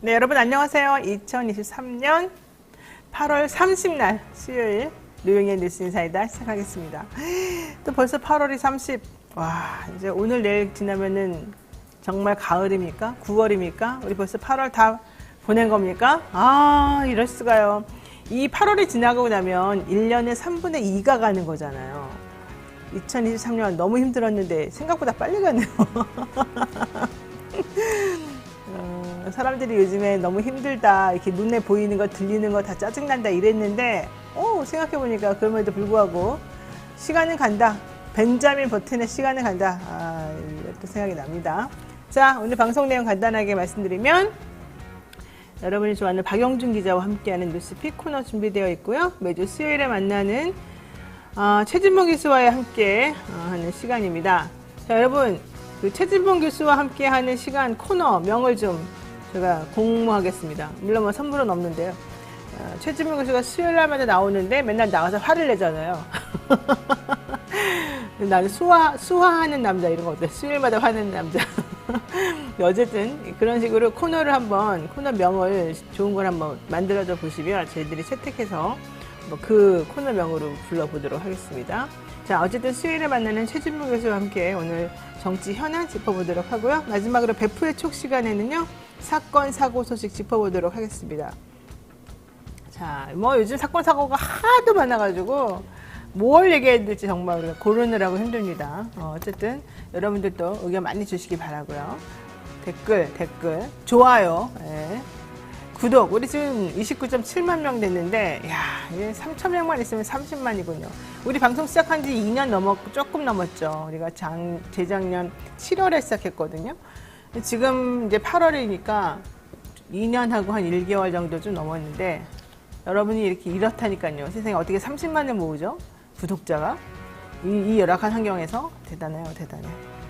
네, 여러분 안녕하세요. 2023년 8월 30날 수요일 노영의 뉴스 인사이다 시작하겠습니다. 또 벌써 8월이 30. 와, 이제 오늘 내일 지나면은 정말 가을입니까? 9월입니까? 우리 벌써 8월 다 보낸 겁니까? 아, 이럴 수가요. 이 8월이 지나가고 나면 1년에 3분의 2가 가는 거잖아요. 2023년 너무 힘들었는데 생각보다 빨리 가네요. 사람들이 요즘에 너무 힘들다, 이렇게 눈에 보이는 거 들리는 거 다 짜증난다 이랬는데 생각해보니까 그럼에도 불구하고 시간은 간다. 벤자민 버튼의 시간은 간다. 이것도 생각이 납니다. 자, 오늘 방송 내용 간단하게 말씀드리면 여러분이 좋아하는 박영준 기자와 함께하는 뉴스픽 코너 준비되어 있고요. 매주 수요일에 만나는 최진봉 교수와 함께 하는 시간입니다. 자, 여러분, 그 최진봉 교수와 함께하는 시간 코너 명을 좀 제가 공모하겠습니다. 물론 뭐 선물은 없는데요. 최진봉 교수가 수요일 날마다 나오는데 맨날 나와서 화를 내잖아요. 나는 수화하는 남자 이런 거 어때? 수요일마다 화내는 남자. 어쨌든 그런 식으로 코너 명을 좋은 걸 한번 만들어줘 보시면 저희들이 채택해서 그 코너명으로 불러보도록 하겠습니다. 자, 어쨌든 수요일에 만나는 최진봉 교수와 함께 오늘 정치 현안 짚어보도록 하고요. 마지막으로 베프의 촉 시간에는요, 사건, 사고 소식 짚어보도록 하겠습니다. 자, 요즘 사건, 사고가 하도 많아가지고 뭘 얘기해야 될지 정말 우리가 고르느라고 힘듭니다. 어쨌든 여러분들도 의견 많이 주시기 바라고요. 댓글, 좋아요, 구독, 우리 지금 29.7만 명 됐는데, 이제 3,000명만 있으면 30만이군요. 우리 방송 시작한 지 2년 조금 넘었죠. 우리가 재작년 7월에 시작했거든요. 지금 이제 8월이니까 2년하고 한 1개월 정도 좀 넘었는데, 여러분이 이렇다니까요. 세상에 어떻게 30만을 모으죠? 구독자가. 이 열악한 환경에서 대단해요.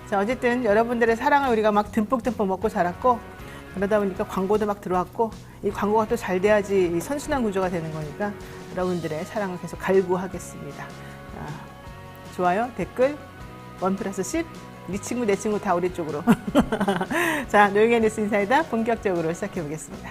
자, 어쨌든 여러분들의 사랑을 우리가 막 듬뿍 먹고 자랐고, 그러다 보니까 광고도 막 들어왔고, 이 광고가 또 잘 돼야지 이 선순환 구조가 되는 거니까 여러분들의 사랑을 계속 갈구하겠습니다. 좋아요, 댓글, 1+10, 네 친구 내 친구 다 우리 쪽으로. 자, 노영의 뉴스 인사이다 본격적으로 시작해 보겠습니다.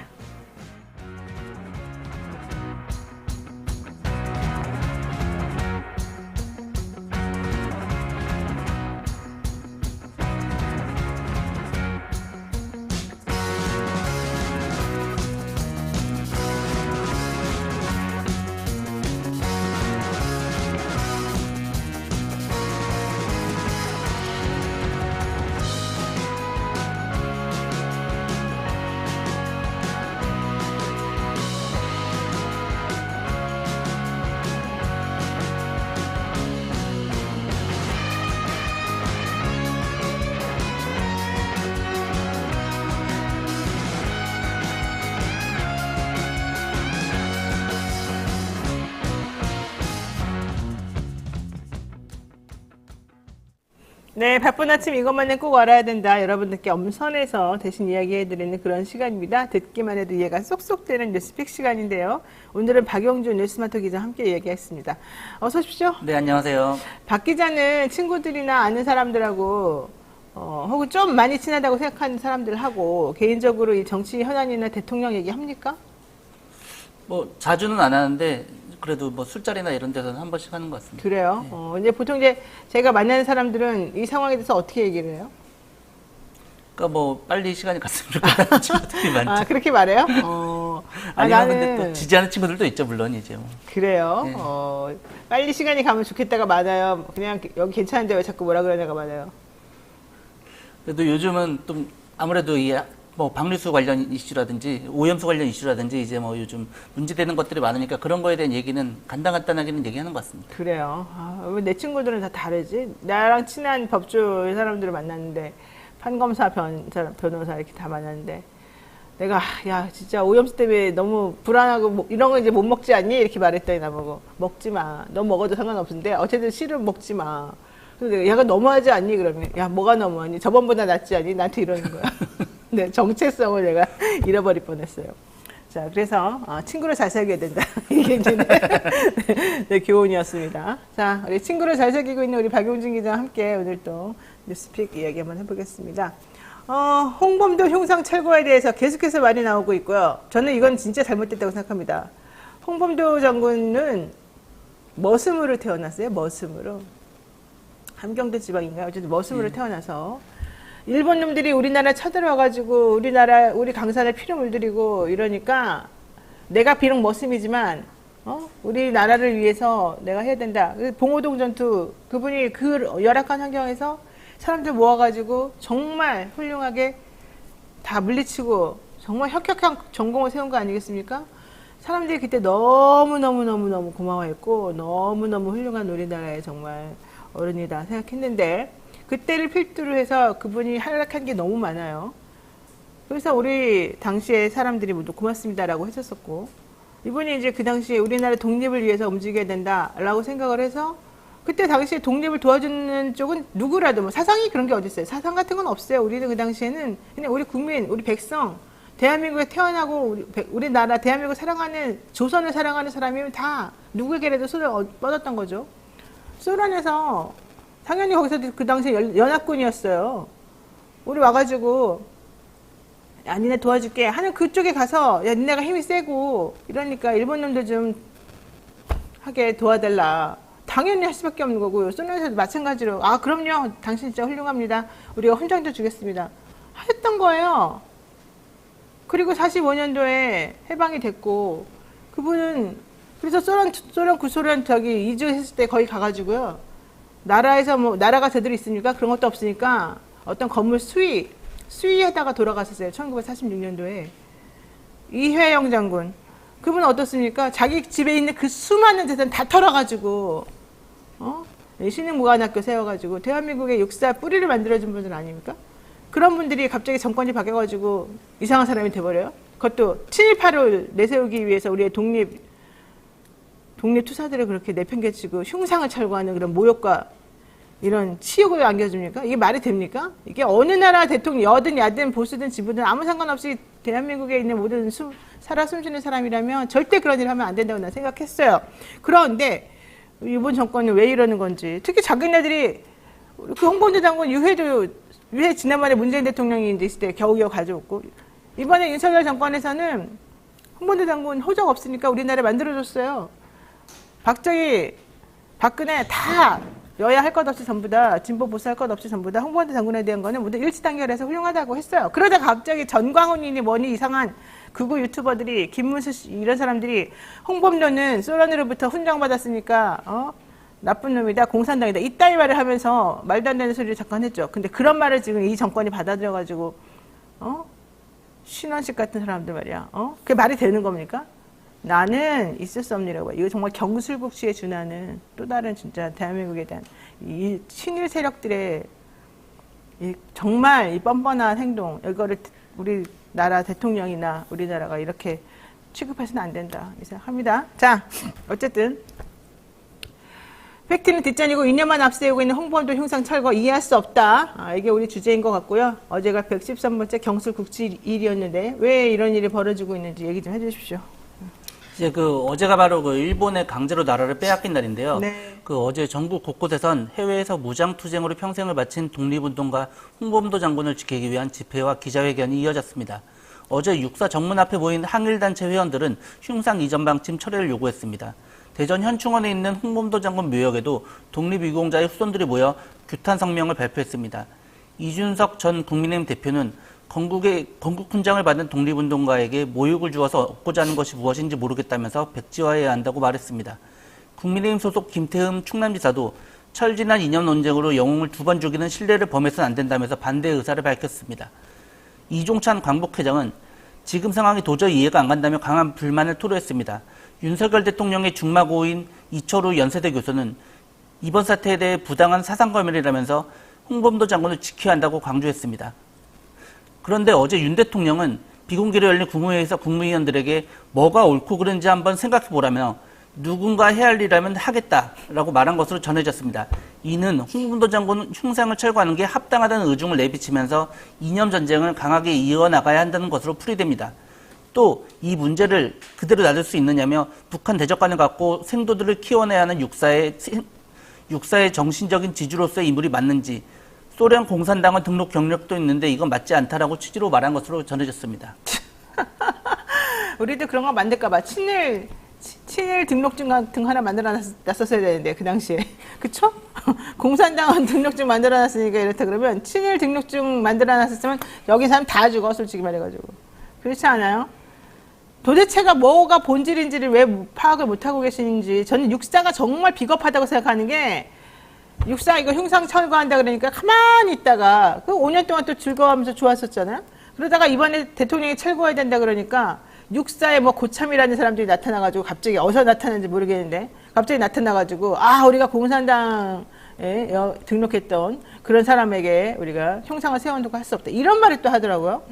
네, 바쁜 아침 이것만은 꼭 알아야 된다. 여러분들께 엄선해서 대신 이야기해드리는 그런 시간입니다. 듣기만 해도 이해가 쏙쏙 되는 뉴스픽 시간인데요. 오늘은 박영준 뉴스마터 기자와 함께 이야기하겠습니다. 어서 오십시오. 네, 안녕하세요. 박 기자는 친구들이나 아는 사람들하고 혹은 좀 많이 친하다고 생각하는 사람들하고 개인적으로 이 정치 현안이나 대통령 얘기합니까? 자주는 안 하는데 그래도 술자리나 이런 데서는 한 번씩 하는 것 같습니다. 그래요? 네. 이제 보통 제가 만나는 사람들은 이 상황에 대해서 어떻게 얘기를 해요? 그러니까 빨리 시간이 갔으면 좋겠다는 친구들이 많죠. 그렇게 말해요? 아니면 근데 또 지지하는 친구들도 있죠, 물론 이제. 그래요? 네. 빨리 시간이 가면 좋겠다가 많아요. 그냥 여기 괜찮은데 왜 자꾸 뭐라 그러냐가 많아요. 그래도 요즘은 좀 아무래도 박리수 관련 이슈라든지 오염수 관련 이슈라든지 이제 요즘 문제되는 것들이 많으니까 그런 거에 대한 얘기는 간단하게는 얘기하는 것 같습니다. 그래요. 왜 내 친구들은 다 다르지? 나랑 친한 법조 사람들을 만났는데 판검사, 변호사 이렇게 다 만났는데 내가 진짜 오염수 때문에 너무 불안하고 이런 거 이제 못 먹지 않니? 이렇게 말했더니 나보고 먹지 마. 너 먹어도 상관없는데 어쨌든 실은 먹지 마. 근데 내가 야가 너무하지 않니? 그러면 뭐가 너무하니? 저번보다 낫지 않니? 나한테 이러는 거야. 네, 정체성을 내가 잃어버릴 뻔했어요. 자, 그래서 친구를 잘 사귀어야 된다. 이게 이제 네, 교훈이었습니다. 자, 우리 친구를 잘 사귀고 있는 우리 박용진 기자와 함께 오늘 또 뉴스픽 이야기 한번 해보겠습니다. 홍범도 흉상 철거에 대해서 계속해서 말이 나오고 있고요. 저는 이건 진짜 잘못됐다고 생각합니다. 홍범도 장군은 머슴으로 태어났어요. 머슴으로. 함경도 지방인가요? 어쨌든 머슴으로 태어나서 일본 놈들이 우리나라 쳐들어와가지고 우리 강산에 피를 물들이고 이러니까 내가 비록 머슴이지만 우리나라를 위해서 내가 해야 된다. 봉오동 전투 그분이 그 열악한 환경에서 사람들 모아가지고 정말 훌륭하게 다 물리치고 정말 혁혁한 전공을 세운 거 아니겠습니까? 사람들이 그때 너무너무 고마워했고 너무너무 훌륭한 우리나라의 정말 어른이다 생각했는데 그때를 필두로 해서 그분이 활약한 게 너무 많아요. 그래서 우리 당시에 사람들이 모두 고맙습니다라고 했었었고 이분이 이제 그 당시에 우리나라 독립을 위해서 움직여야 된다라고 생각을 해서 그때 당시에 독립을 도와주는 쪽은 누구라도 뭐 사상이 그런 게 어디 있어요? 사상 같은 건 없어요. 우리는 그 당시에는 그냥 우리 국민, 우리 백성, 대한민국에 태어나고 우리나라 대한민국 사랑하는 조선을 사랑하는 사람이면 다 누구에게라도 손을 뻗었던 거죠. 소련에서 당연히 거기서도 그 당시에 연합군이었어요. 우리 와가지고 야 니네 도와줄게 하는 그쪽에 가서 야 니네가 힘이 세고 이러니까 일본 놈들 좀 하게 도와달라. 당연히 할 수밖에 없는 거고요. 소련에서도 마찬가지로 아 그럼요 당신 진짜 훌륭합니다. 우리가 훈장도 주겠습니다. 했던 거예요. 그리고 45년도에 해방이 됐고 그분은 그래서 소련 구소련 저기 이주했을 때 거기 가가지고요. 나라에서 뭐 나라가 제대로 있습니까? 그런 것도 없으니까 어떤 건물 수위에다가 돌아갔었어요. 1946년도에 이회영 장군 그분은 어떻습니까? 자기 집에 있는 그 수많은 재산 다 털어가지고 신흥무관학교 세워가지고 대한민국의 역사 뿌리를 만들어준 분들 아닙니까? 그런 분들이 갑자기 정권이 바뀌어가지고 이상한 사람이 돼버려요. 그것도 7.18을 내세우기 위해서 우리의 독립 투사들을 그렇게 내팽개치고 흉상을 철거하는 그런 모욕과 이런 치욕을 안겨줍니까? 이게 말이 됩니까? 이게 어느 나라 대통령, 여든 야든 보수든 지부든 아무 상관없이 대한민국에 있는 모든 살아 숨쉬는 사람이라면 절대 그런 일을 하면 안 된다고 난 생각했어요. 그런데 이번 정권은 왜 이러는 건지 특히 자기네들이 그 홍범도 장군 유해 지난번에 문재인 대통령이 이제 있을 때 겨우겨우 가져왔고 이번에 윤석열 정권에서는 홍범도 장군 호적 없으니까 우리나라 만들어줬어요. 박근혜 다 여야 할 것 없이 전부 다 진보 보수 할 것 없이 전부 다 홍범도 장군에 대한 거는 모두 일치단결해서 훌륭하다고 했어요. 그러다 갑자기 전광훈이니 뭐니 이상한 극우 유튜버들이 김문수 씨 이런 사람들이 홍범도는 소련으로부터 훈장받았으니까 나쁜 놈이다 공산당이다 이따위 말을 하면서 말도 안 되는 소리를 잠깐 했죠. 근데 그런 말을 지금 이 정권이 받아들여가지고 신원식 같은 사람들 말이야. 그게 말이 되는 겁니까? 나는 있을 수 없느라고. 이거 정말 경술국시에 준하는 또 다른 진짜 대한민국에 대한 이 친일 세력들의 정말 이 뻔뻔한 행동, 이거를 우리나라 대통령이나 우리나라가 이렇게 취급해서는 안 된다. 이 생각합니다. 자, 어쨌든 팩트는 뒷전이고 2년만 앞세우고 있는 홍범도 흉상 철거 이해할 수 없다. 이게 우리 주제인 것 같고요. 어제가 113번째 경술국시 일이었는데 왜 이런 일이 벌어지고 있는지 얘기 좀 해주십시오. 이제 어제가 바로 일본의 강제로 나라를 빼앗긴 날인데요. 네. 어제 전국 곳곳에선 해외에서 무장투쟁으로 평생을 바친 독립운동가 홍범도 장군을 지키기 위한 집회와 기자회견이 이어졌습니다. 어제 육사 정문 앞에 모인 항일단체 회원들은 흉상 이전 방침 철회를 요구했습니다. 대전 현충원에 있는 홍범도 장군 묘역에도 독립유공자의 후손들이 모여 규탄 성명을 발표했습니다. 이준석 전 국민의힘 대표는 건국 훈장을 받은 독립운동가에게 모욕을 주어서 얻고자 하는 것이 무엇인지 모르겠다면서 백지화해야 한다고 말했습니다. 국민의힘 소속 김태흠 충남지사도 철지난 이념 논쟁으로 영웅을 2번 죽이는 신뢰를 범해서는 안 된다면서 반대 의사를 밝혔습니다. 이종찬 광복회장은 지금 상황이 도저히 이해가 안 간다며 강한 불만을 토로했습니다. 윤석열 대통령의 중마고인 이철우 연세대 교수는 이번 사태에 대해 부당한 사상검열이라면서 홍범도 장군을 지켜야 한다고 강조했습니다. 그런데 어제 윤 대통령은 비공개로 열린 국무회의에서 국무위원들에게 뭐가 옳고 그른지 한번 생각해보라며 누군가 해야 할 일이라면 하겠다라고 말한 것으로 전해졌습니다. 이는 홍범도 장군 흉상을 철거하는 게 합당하다는 의중을 내비치면서 이념 전쟁을 강하게 이어나가야 한다는 것으로 풀이됩니다. 또 이 문제를 그대로 놔둘 수 있느냐며 북한 대적관을 갖고 생도들을 키워내야 하는 육사의 정신적인 지주로서의 인물이 맞는지 소련 공산당은 등록 경력도 있는데 이건 맞지 않다라고 취지로 말한 것으로 전해졌습니다. 우리도 그런 거 만들까봐 친일 등록증 같은 하나 만들어 놨었어야 되는데 그 당시에 그쵸? 공산당은 등록증 만들어 놨으니까 이렇다 그러면 친일 등록증 만들어 놨었으면 여기 사람 다 죽어 솔직히 말해가지고 그렇지 않아요? 도대체가 뭐가 본질인지를 왜 파악을 못하고 계시는지 저는 육사가 정말 비겁하다고 생각하는 게 육사 이거 흉상 철거한다 그러니까 가만히 있다가 그 5년 동안 또 즐거워하면서 좋았었잖아요. 그러다가 이번에 대통령이 철거해야 된다 그러니까 육사에 뭐 고참이라는 사람들이 나타나가지고 갑자기 어디서 나타났는지 모르겠는데 갑자기 나타나가지고 아 우리가 공산당에 등록했던 그런 사람에게 우리가 형상을 세워놓고 할 수 없다 이런 말을 또 하더라고요.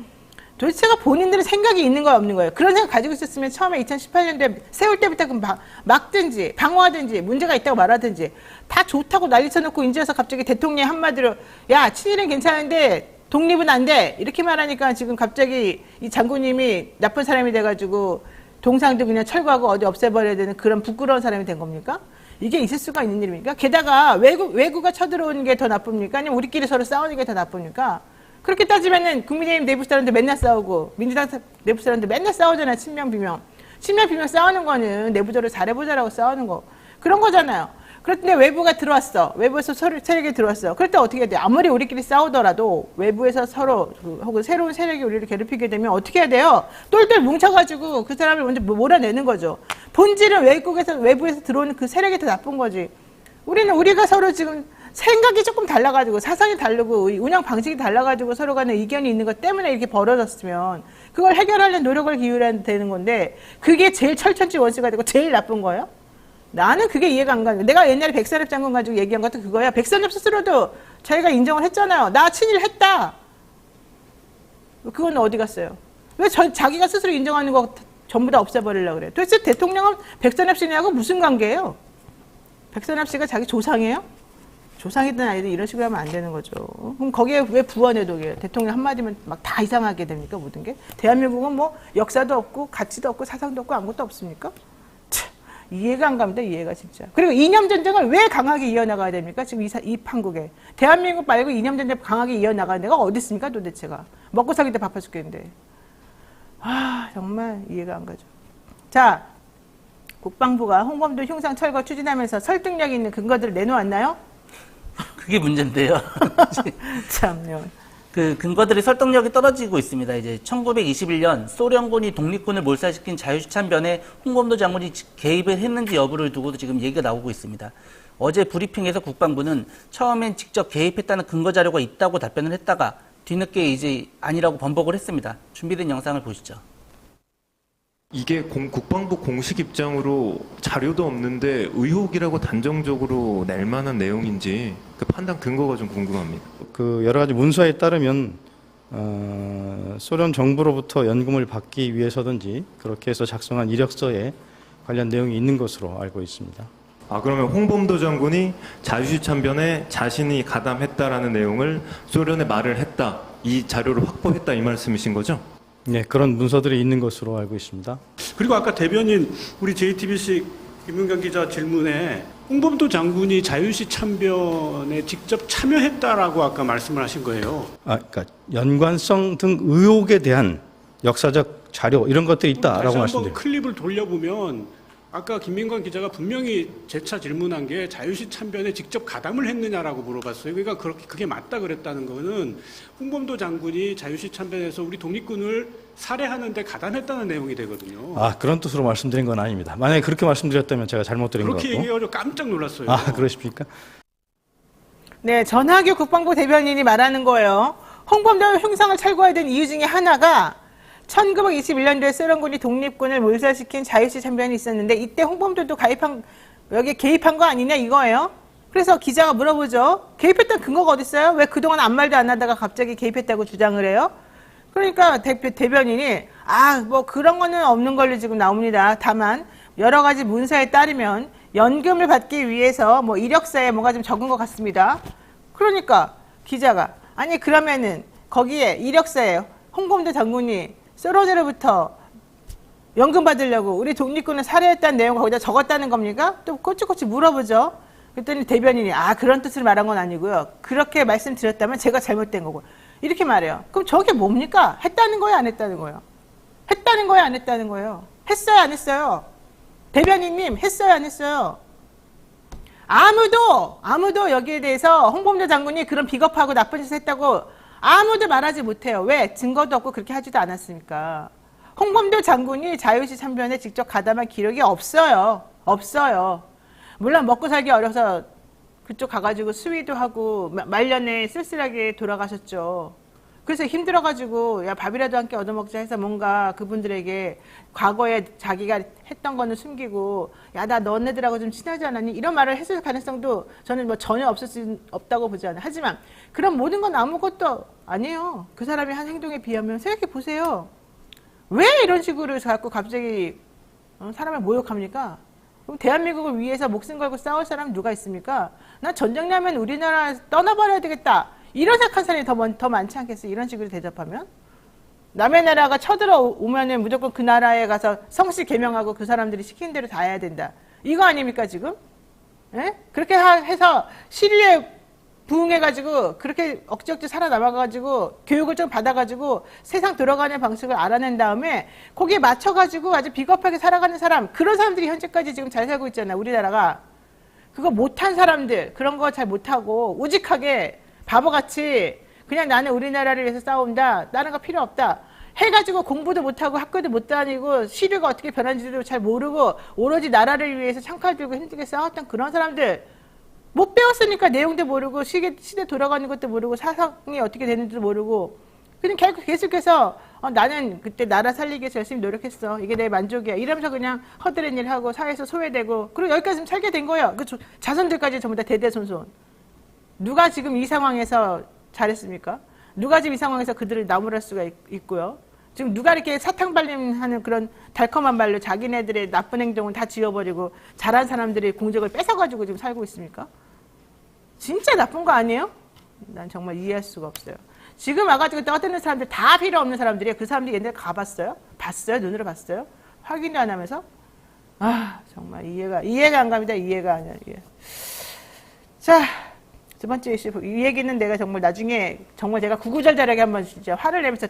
도대체가 본인들의 생각이 있는 거야 없는 거예요. 그런 생각 가지고 있었으면 처음에 2018년도에 세울 때부터 막든지 방어하든지 문제가 있다고 말하든지 다 좋다고 난리 쳐놓고 이제 와서 갑자기 대통령이 한마디로 야 친일은 괜찮은데 독립은 안 돼 이렇게 말하니까 지금 갑자기 이 장군님이 나쁜 사람이 돼가지고 동상도 그냥 철거하고 어디 없애버려야 되는 그런 부끄러운 사람이 된 겁니까? 이게 있을 수가 있는 일입니까? 게다가 외구가 쳐들어오는 게 더 나쁩니까? 아니면 우리끼리 서로 싸우는 게 더 나쁩니까? 그렇게 따지면은 국민의힘 내부 사람들 맨날 싸우고 민주당 내부 사람들 맨날 싸우잖아요. 친명 비명 싸우는 거는 내부적으로 잘해보자라고 싸우는 거 그런 거잖아요. 그런데 외부가 들어왔어. 외부에서 세력이 들어왔어. 그럴 때 어떻게 해야 돼? 아무리 우리끼리 싸우더라도 외부에서 서로 혹은 새로운 세력이 우리를 괴롭히게 되면 어떻게 해야 돼요? 똘똘 뭉쳐가지고 그 사람을 먼저 몰아내는 거죠. 본질은 외부에서 들어오는 그 세력이 더 나쁜 거지. 우리가 서로 지금 생각이 조금 달라가지고 사상이 다르고 운영 방식이 달라가지고 서로 간에 의견이 있는 것 때문에 이렇게 벌어졌으면 그걸 해결하려는 노력을 기울여야 되는 건데 그게 제일 철천지 원수가 되고 제일 나쁜 거예요? 나는 그게 이해가 안 가는 거야. 내가 옛날에 백선엽 장군 가지고 얘기한 것도 그거야. 백선엽 스스로도 자기가 인정을 했잖아요. 나 친일했다. 그건 어디 갔어요? 왜 자기가 스스로 인정하는 거 전부 다 없애버리려고 그래? 도대체 대통령은 백선엽 씨하고 무슨 관계예요? 백선엽 씨가 자기 조상이에요? 조상이든 아니든 이런 식으로 하면 안 되는 거죠. 그럼 거기에 왜 부원해독이에요? 대통령 한마디면 막 다 이상하게 됩니까? 모든 게? 대한민국은 뭐 역사도 없고 가치도 없고 사상도 없고 아무것도 없습니까? 참, 이해가 안 갑니다. 이해가 진짜. 그리고 이념전쟁을 왜 강하게 이어나가야 됩니까? 지금 이 판국에. 대한민국 말고 이념전쟁 강하게 이어나가는 데가 어디 있습니까? 도대체가. 먹고 살기 때 바빠 죽겠는데. 아 정말 이해가 안 가죠. 자, 국방부가 홍범도 흉상 철거 추진하면서 설득력 있는 근거들을 내놓았나요? 그게 문제인데요. 참요. 그 근거들이 설득력이 떨어지고 있습니다. 이제 1921년 소련군이 독립군을 몰살시킨 자유시참변에 홍범도 장군이 개입을 했는지 여부를 두고도 지금 얘기가 나오고 있습니다. 어제 브리핑에서 국방부는 처음엔 직접 개입했다는 근거 자료가 있다고 답변을 했다가 뒤늦게 이제 아니라고 번복을 했습니다. 준비된 영상을 보시죠. 이게 국방부 공식 입장으로 자료도 없는데 의혹이라고 단정적으로 낼 만한 내용인지 그 판단 근거가 좀 궁금합니다. 그 여러 가지 문서에 따르면 소련 정부로부터 연금을 받기 위해서든지 그렇게 해서 작성한 이력서에 관련 내용이 있는 것으로 알고 있습니다. 아 그러면 홍범도 장군이 자유시 참변에 자신이 가담했다라는 내용을 소련에 말을 했다, 이 자료를 확보했다 이 말씀이신 거죠? 네, 그런 문서들이 있는 것으로 알고 있습니다. 그리고 아까 대변인 우리 JTBC 김윤경 기자 질문에 홍범도 장군이 자유시 참변에 직접 참여했다라고 아까 말씀을 하신 거예요. 그러니까 연관성 등 의혹에 대한 역사적 자료 이런 것들이 있다라고 다시 한번 말씀드립니다. 클립을 돌려보면 아까 김민관 기자가 분명히 재차 질문한 게 자유시 참변에 직접 가담을 했느냐라고 물어봤어요. 그러니까 그게 맞다 그랬다는 거는 홍범도 장군이 자유시 참변에서 우리 독립군을 살해하는데 가담했다는 내용이 되거든요. 그런 뜻으로 말씀드린 건 아닙니다. 만약에 그렇게 말씀드렸다면 제가 잘못 드린 것 그렇게 같고. 얘기해가지고 깜짝 놀랐어요. 그러십니까? 네, 전하규 국방부 대변인이 말하는 거예요. 홍범도 흉상을 철거해야 된 이유 중에 하나가 1921년도에 소련군이 독립군을 몰살시킨 자유시 참변이 있었는데 이때 홍범도도 여기에 개입한 거 아니냐 이거예요. 그래서 기자가 물어보죠. 개입했던 근거가 어디 있어요? 왜 그동안 아무 말도 안 하다가 갑자기 개입했다고 주장을 해요? 그러니까 대변인이 뭐 그런 거는 없는 걸로 지금 나옵니다. 다만 여러 가지 문서에 따르면 연금을 받기 위해서 뭐 이력서에 뭔가 좀 적은 것 같습니다. 그러니까 기자가 아니 그러면은 거기에 이력서에 홍범도 장군이 소련으로부터 연금 받으려고 우리 독립군을 살해했다는 내용을 거기다 적었다는 겁니까? 또 꼬치꼬치 물어보죠. 그랬더니 대변인이 그런 뜻으로 말한 건 아니고요. 그렇게 말씀드렸다면 제가 잘못된 거고. 이렇게 말해요. 그럼 저게 뭡니까? 했다는 거예요, 안 했다는 거예요? 했다는 거예요, 안 했다는 거예요? 했어요, 안 했어요? 대변인님, 했어요, 안 했어요? 아무도 여기에 대해서 홍범도 장군이 그런 비겁하고 나쁜 짓을 했다고 아무도 말하지 못해요. 왜? 증거도 없고 그렇게 하지도 않았으니까. 홍범도 장군이 자유시 참변에 직접 가담한 기록이 없어요. 없어요. 물론 먹고 살기 어려서 그쪽 가가지고 수위도 하고 말년에 쓸쓸하게 돌아가셨죠. 그래서 힘들어가지고 야 밥이라도 함께 얻어먹자 해서 뭔가 그분들에게 과거에 자기가 했던 거는 숨기고 야 나 너네들하고 좀 친하지 않았니? 이런 말을 했을 가능성도 저는 뭐 전혀 없다고 보지 않아요. 하지만 그런 모든 건 아무것도 아니에요. 그 사람이 한 행동에 비하면 생각해 보세요. 왜 이런 식으로 자꾸 갑자기 사람을 모욕합니까? 그럼 대한민국을 위해서 목숨 걸고 싸울 사람은 누가 있습니까? 나 전쟁 나면 우리나라 떠나버려야 되겠다. 이런 생각한 사람이 더 많지 않겠어요? 이런 식으로 대접하면? 남의 나라가 쳐들어오면은 무조건 그 나라에 가서 성씨 개명하고 그 사람들이 시키는 대로 다 해야 된다. 이거 아닙니까, 지금? 예? 그렇게 해서 시류에 부응해가지고 그렇게 억지 살아남아가지고 교육을 좀 받아가지고 세상 들어가는 방식을 알아낸 다음에 거기에 맞춰가지고 아주 비겁하게 살아가는 사람, 그런 사람들이 현재까지 지금 잘 살고 있잖아요, 우리나라가. 그거 못한 사람들, 그런 거 잘 못하고 우직하게 바보같이 그냥 나는 우리나라를 위해서 싸운다, 다른 거 필요 없다 해가지고 공부도 못하고 학교도 못 다니고 시류가 어떻게 변하는지도 잘 모르고 오로지 나라를 위해서 창칼 들고 힘들게 싸웠던 그런 사람들, 못 배웠으니까 내용도 모르고 시대 돌아가는 것도 모르고 사상이 어떻게 되는지도 모르고 그냥 계속해서 나는 그때 나라 살리기 위해서 열심히 노력했어, 이게 내 만족이야 이러면서 그냥 허드렛 일 하고 사회에서 소외되고 그리고 여기까지 살게 된 거예요. 그 자손들까지 전부 다 대대손손. 누가 지금 이 상황에서 잘했습니까? 누가 지금 이 상황에서 그들을 나무랄 수가 있고요. 지금 누가 이렇게 사탕 발림하는 그런 달콤한 말로 자기네들의 나쁜 행동을 다 지워버리고 잘한 사람들의 공적을 뺏어가지고 지금 살고 있습니까? 진짜 나쁜 거 아니에요? 난 정말 이해할 수가 없어요. 지금 와가지고 떠드는 사람들 다 필요 없는 사람들이에요. 그 사람들이 옛날에 가봤어요? 봤어요? 눈으로 봤어요? 확인도 안 하면서? 정말 이해가 안 갑니다. 이해가 안 해요. 자, 두 번째 이슈. 이 얘기는 내가 정말 나중에 정말 제가 구구절절하게 한번 진짜 화를 내면서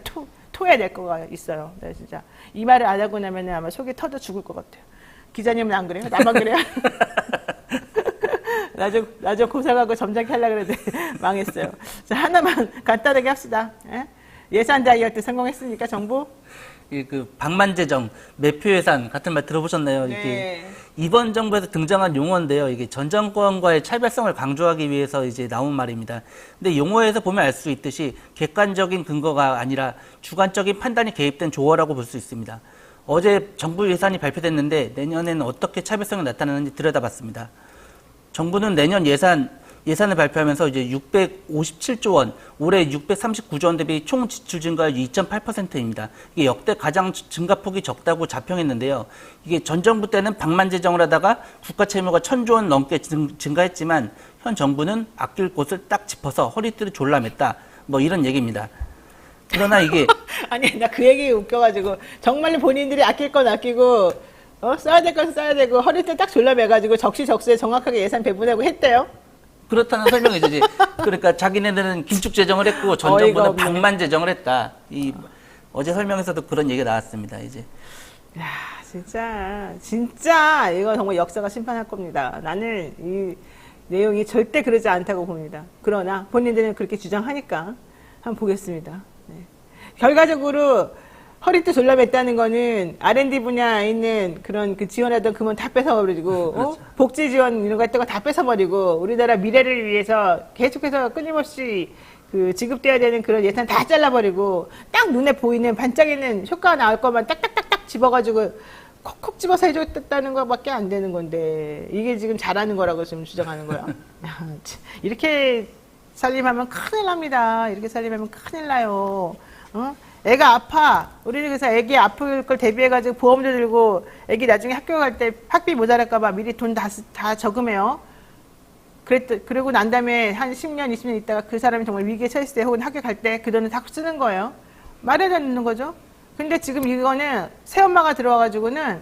토해야 될 거가 있어요. 내가 진짜 이 말을 안 하고 나면 아마 속이 터져 죽을 것 같아요. 기자님은 안 그래요? 나만 그래요? 나 좀 고생하고 점잖게 하려고 그랬는데 망했어요. 자, 하나만 간단하게 합시다. 예산 다이어트 성공했으니까 정부? 그 방만재정, 매표 예산 같은 말 들어보셨나요? 네. 이게 이번 정부에서 등장한 용어인데요. 이게 전 정권과의 차별성을 강조하기 위해서 이제 나온 말입니다. 근데 용어에서 보면 알 수 있듯이 객관적인 근거가 아니라 주관적인 판단이 개입된 조어라고 볼 수 있습니다. 어제 정부 예산이 발표됐는데 내년에는 어떻게 차별성이 나타나는지 들여다봤습니다. 정부는 내년 예산을 발표하면서 이제 657조 원, 올해 639조 원 대비 총 지출 증가율 2.8%입니다. 이게 역대 가장 증가폭이 적다고 자평했는데요. 이게 전 정부 때는 방만재정을 하다가 국가 채무가 1,000조 원 넘게 증가했지만 현 정부는 아낄 곳을 딱 짚어서 허리띠를 졸라맸다. 뭐 이런 얘기입니다. 그러나 이게 아니 나 그 얘기 웃겨가지고 정말로 본인들이 아낄 건 아끼고 써야 될 건 써야 되고 허리띠 딱 졸라매가지고 적시적소에 정확하게 예산 배분하고 했대요. 그렇다는 설명이지. 그러니까 자기네들은 긴축 재정을 했고 전 정부는 방만 재정을 했다. 어제 설명에서도 그런 얘기가 나왔습니다. 이제. 야, 진짜 이거 정말 역사가 심판할 겁니다. 나는 이 내용이 절대 그러지 않다고 봅니다. 그러나 본인들은 그렇게 주장하니까 한번 보겠습니다. 네. 결과적으로 허리띠 졸라맸다는 거는 R&D 분야에 있는 그런 그 지원하던 금은 다 뺏어버리고, 그렇죠. 복지 지원 이런 거 했던 거 다 뺏어버리고, 우리나라 미래를 위해서 계속해서 끊임없이 그 지급돼야 되는 그런 예산 다 잘라버리고, 딱 눈에 보이는 반짝이는 효과가 나올 것만 딱딱딱딱 집어가지고, 콕콕 집어서 해줬다는 것밖에 안 되는 건데, 이게 지금 잘하는 거라고 지금 주장하는 거야. 이렇게 살림하면 큰일 납니다. 이렇게 살림하면 큰일 나요. 애가 아파. 우리는 그래서 애기 아플 걸 대비해가지고 보험도 들고 애기 나중에 학교 갈 때 학비 모자랄까봐 미리 돈 다 저금해요. 그러고 난 다음에 한 10년, 20년 있다가 그 사람이 정말 위기에 처했을 때 혹은 학교 갈 때 그 돈을 다 쓰는 거예요. 말해야 되는 거죠. 근데 지금 이거는 새엄마가 들어와가지고는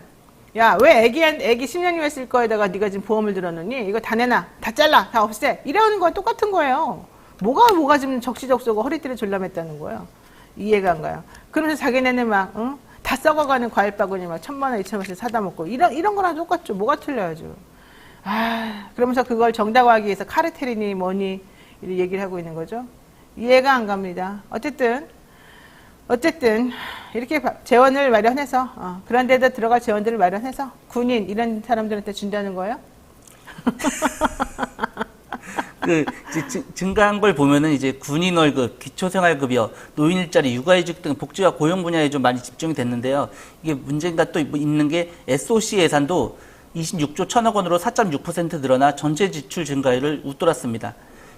야, 왜 애기 10년이면 쓸 거에다가 네가 지금 보험을 들었느니? 이거 다 내놔. 다 잘라. 다 없애. 이러는 건 똑같은 거예요. 뭐가 지금 적시적소고 허리띠를 졸라맸다는 거예요. 이해가 안 가요. 그러면서 자기네는 막, 응? 다 썩어가는 과일 바구니 막 1,000만 원, 2,000만 원씩 사다 먹고. 이런 거랑 똑같죠. 뭐가 틀려야죠. 그러면서 그걸 정당화하기 위해서 카르텔이니 뭐니, 이런 얘기를 하고 있는 거죠. 이해가 안 갑니다. 어쨌든 이렇게 재원을 마련해서 그런 데다 들어갈 재원들을 마련해서 군인 이런 사람들한테 준다는 거예요? 증가한 걸 보면은 이제 군인 월급, 기초생활급여, 노인 일자리, 육아휴직 등 복지와 고용 분야에 좀 많이 집중이 됐는데요. 이게 문제가 또 있는 게 SOC 예산도 26조 1천억 원으로 4.6% 늘어나 전체 지출 증가율을 웃돌았습니다.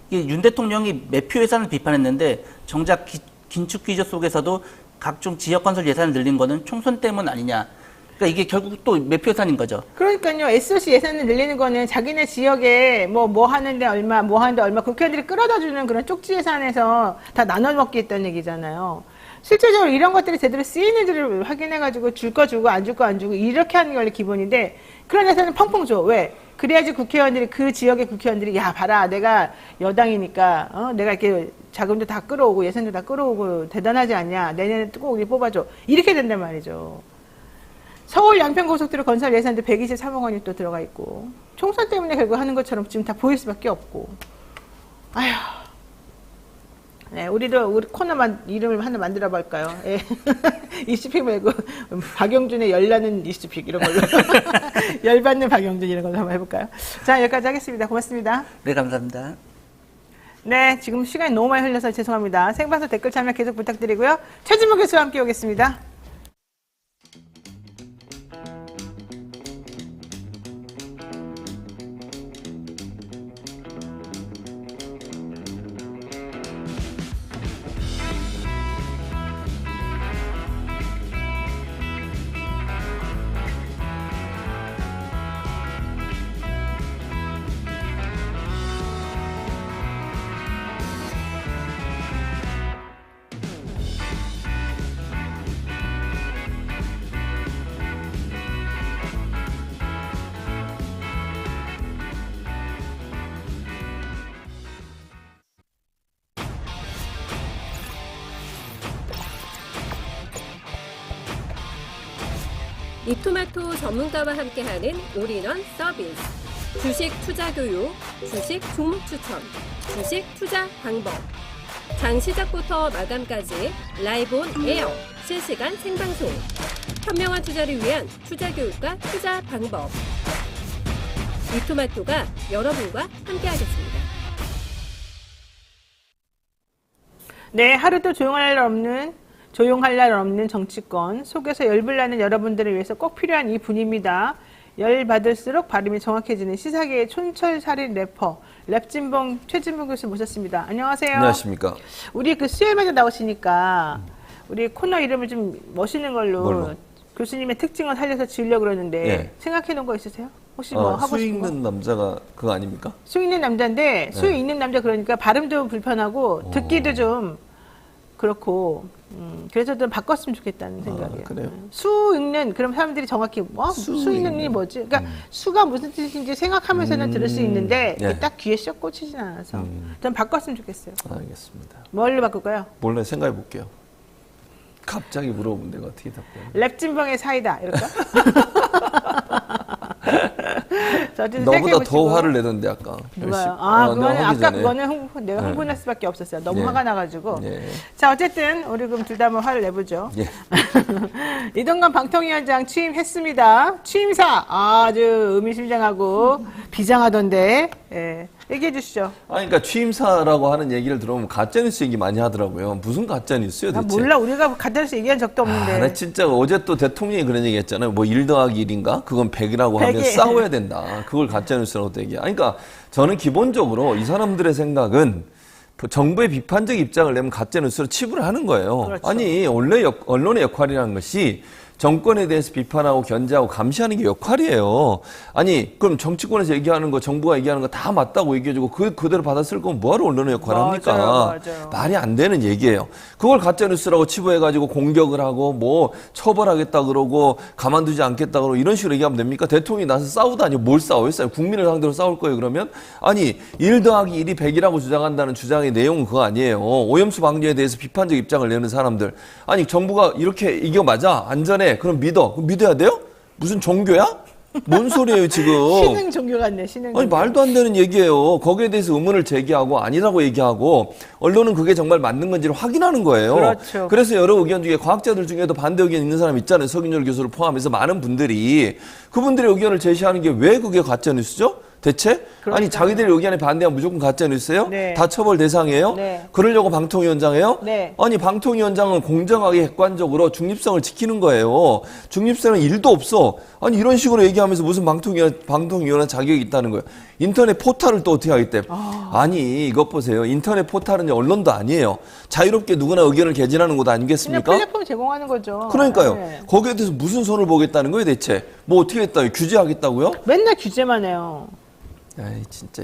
이게 윤 대통령이 매표 예산을 비판했는데 정작 긴축 기조 속에서도 각종 지역 건설 예산을 늘린 거는 총선 때문 아니냐. 그러니까 이게 결국 또 매표 예산인 거죠. 그러니까요. SOC 예산을 늘리는 거는 자기네 지역에 뭐 하는데 얼마, 뭐 하는데 얼마 국회의원들이 끌어다 주는 그런 쪽지 예산에서 다 나눠 먹겠다는 얘기잖아요. 실질적으로 이런 것들이 제대로 쓰이는지를 확인해가지고 줄 거 주고 안 줄 거 안 주고 이렇게 하는 게 원래 기본인데 그런 예산은 펑펑 줘. 왜? 그래야지 국회의원들이 그 지역의 국회의원들이 야 봐라 내가 여당이니까 내가 이렇게 자금도 다 끌어오고 예산도 다 끌어오고 대단하지 않냐 내년에 꼭 우리 뽑아줘 이렇게 된단 말이죠. 서울 양평고속도로 건설 예산도 123억 원이 또 들어가 있고 총선 때문에 결국 하는 것처럼 지금 다 보일 수밖에 없고 아휴 네, 우리도 우리 코너만 이름을 하나 만들어 볼까요? 예. 이슈픽 말고 박영준의 열나는 이슈픽 이런 걸로 열받는 박영준 이런 걸로 한번 해볼까요? 자 여기까지 하겠습니다. 고맙습니다. 네, 감사합니다. 네, 지금 시간이 너무 많이 흘려서 죄송합니다. 생방송 댓글 참여 계속 부탁드리고요. 최진모 교수와 함께 오겠습니다. 이토마토 전문가와 함께하는 올인원 서비스. 주식 투자 교육, 주식 종목 추천, 주식 투자 방법. 장 시작부터 마감까지 라이브 온 에어, 실시간 생방송. 현명한 투자를 위한 투자 교육과 투자 방법. 이토마토가 여러분과 함께하겠습니다. 네, 하루도 조용할 날 없는 정치권 속에서 열불 나는 여러분들을 위해서 꼭 필요한 이 분입니다. 열 받을수록 발음이 정확해지는 시사계의 촌철살인 래퍼 랩진봉 최진봉 교수 모셨습니다. 안녕하세요. 안녕하십니까. 우리 그 수요일마다 나오시니까 우리 코너 이름을 좀 멋있는 걸로 뭘로? 교수님의 특징을 살려서 지으려고 그러는데 예. 생각해 놓은 거 있으세요? 혹시 뭐 하고 수 싶은 거? 있는 남자가 그거 아닙니까? 수 있는 남자인데 수 네. 있는 남자 그러니까 발음도 불편하고 듣기도 좀 그렇고 그래서 좀 바꿨으면 좋겠다는 생각이에요. 그래요? 수 읽는 그럼 사람들이 정확히 수 읽는 이 뭐지? 그러니까 수가 무슨 뜻인지 생각하면서는 들을 수 있는데 네. 딱 귀에 쏙 꽂히진 않아서 좀 바꿨으면 좋겠어요. 알겠습니다. 뭘로 바꿀까요? 몰래 생각해 볼게요. 갑자기 물어보면 내가 어떻게 답해요? 랩진봉의 사이다 이럴까? 자, 어쨌든 너보다 생각해보시고. 더 화를 내던데 아까. 누가요? 내가 그거는 하기 아까 전에. 그거는 내가 흥분할 수밖에 없었어요. 너무 예. 화가 나가지고. 예. 자, 어쨌든 우리 그럼 둘 다 한번 화를 내보죠. 예. 이동관 방통위원장 취임했습니다. 취임사 아주 의미심장하고 비장하던데. 예. 얘기해 주시죠. 그러니까 취임사라고 하는 얘기를 들어보면 가짜뉴스 얘기 많이 하더라고요. 무슨 가짜뉴스요 나 대체? 몰라. 우리가 가짜에서 얘기한 적도 없는데. 나 진짜 어제 또 대통령이 그런 얘기 했잖아요. 뭐 1 더하기 1인가? 그건 100이라고 하면 100이. 싸워야 된다. 그걸 가짜뉴스라고 또 얘기해. 그러니까 저는 기본적으로 이 사람들의 생각은 정부의 비판적 입장을 내면 가짜뉴스로 치부를 하는 거예요. 그렇죠. 아니, 원래 언론의 역할이라는 것이 정권에 대해서 비판하고 견제하고 감시하는 게 역할이에요. 아니 그럼 정치권에서 얘기하는 거 정부가 얘기하는 거 다 맞다고 얘기해주고 그대로 받아쓸 거면 뭐하러 언론의 역할을 합니까? 맞아요. 말이 안 되는 얘기예요. 그걸 가짜뉴스라고 치부해가지고 공격을 하고 뭐 처벌하겠다 그러고 가만두지 않겠다 그러고 이런 식으로 얘기하면 됩니까? 대통령이 나서 싸우다니 뭘 싸워요? 국민을 상대로 싸울 거예요 그러면? 아니 1 더하기 1이 100이라고 주장한다는 주장의 내용은 그거 아니에요. 오염수 방류에 대해서 비판적 입장을 내는 사람들. 아니 정부가 이렇게 이거 맞아? 안전해? 그럼 믿어? 그럼 믿어야 돼요? 무슨 종교야? 뭔 소리예요 지금? 신흥 종교 같네, 신흥 종교. 아니 말도 안 되는 얘기예요. 거기에 대해서 의문을 제기하고 아니라고 얘기하고 언론은 그게 정말 맞는 건지를 확인하는 거예요. 그렇죠. 그래서 여러 의견 중에 과학자들 중에도 반대 의견 있는 사람 있잖아요. 서균열 교수를 포함해서 많은 분들이 그분들의 의견을 제시하는 게 왜 그게 가짜 뉴스죠? 대체? 아니 자기들의 의견에 반대하면 무조건 가짜 뉴스예요? 네. 다 처벌 대상이에요? 네. 그러려고 방통위원장이에요? 네. 아니 방통위원장은 공정하게 객관적으로 중립성을 지키는 거예요. 중립성은 1도 없어. 아니 이런 식으로 얘기하면서 무슨 방통위원회 자격이 있다는 거예요. 인터넷 포탈을 또 어떻게 하겠대? 아니 이것 보세요. 인터넷 포탈은 언론도 아니에요. 자유롭게 누구나 의견을 개진하는 곳 그냥 아니겠습니까? 플랫폼 제공하는 거죠. 그러니까요. 네. 거기에 대해서 무슨 손을 보겠다는 거예요 대체? 뭐 어떻게 했다고요? 규제하겠다고요? 맨날 규제만 해요. 아이 진짜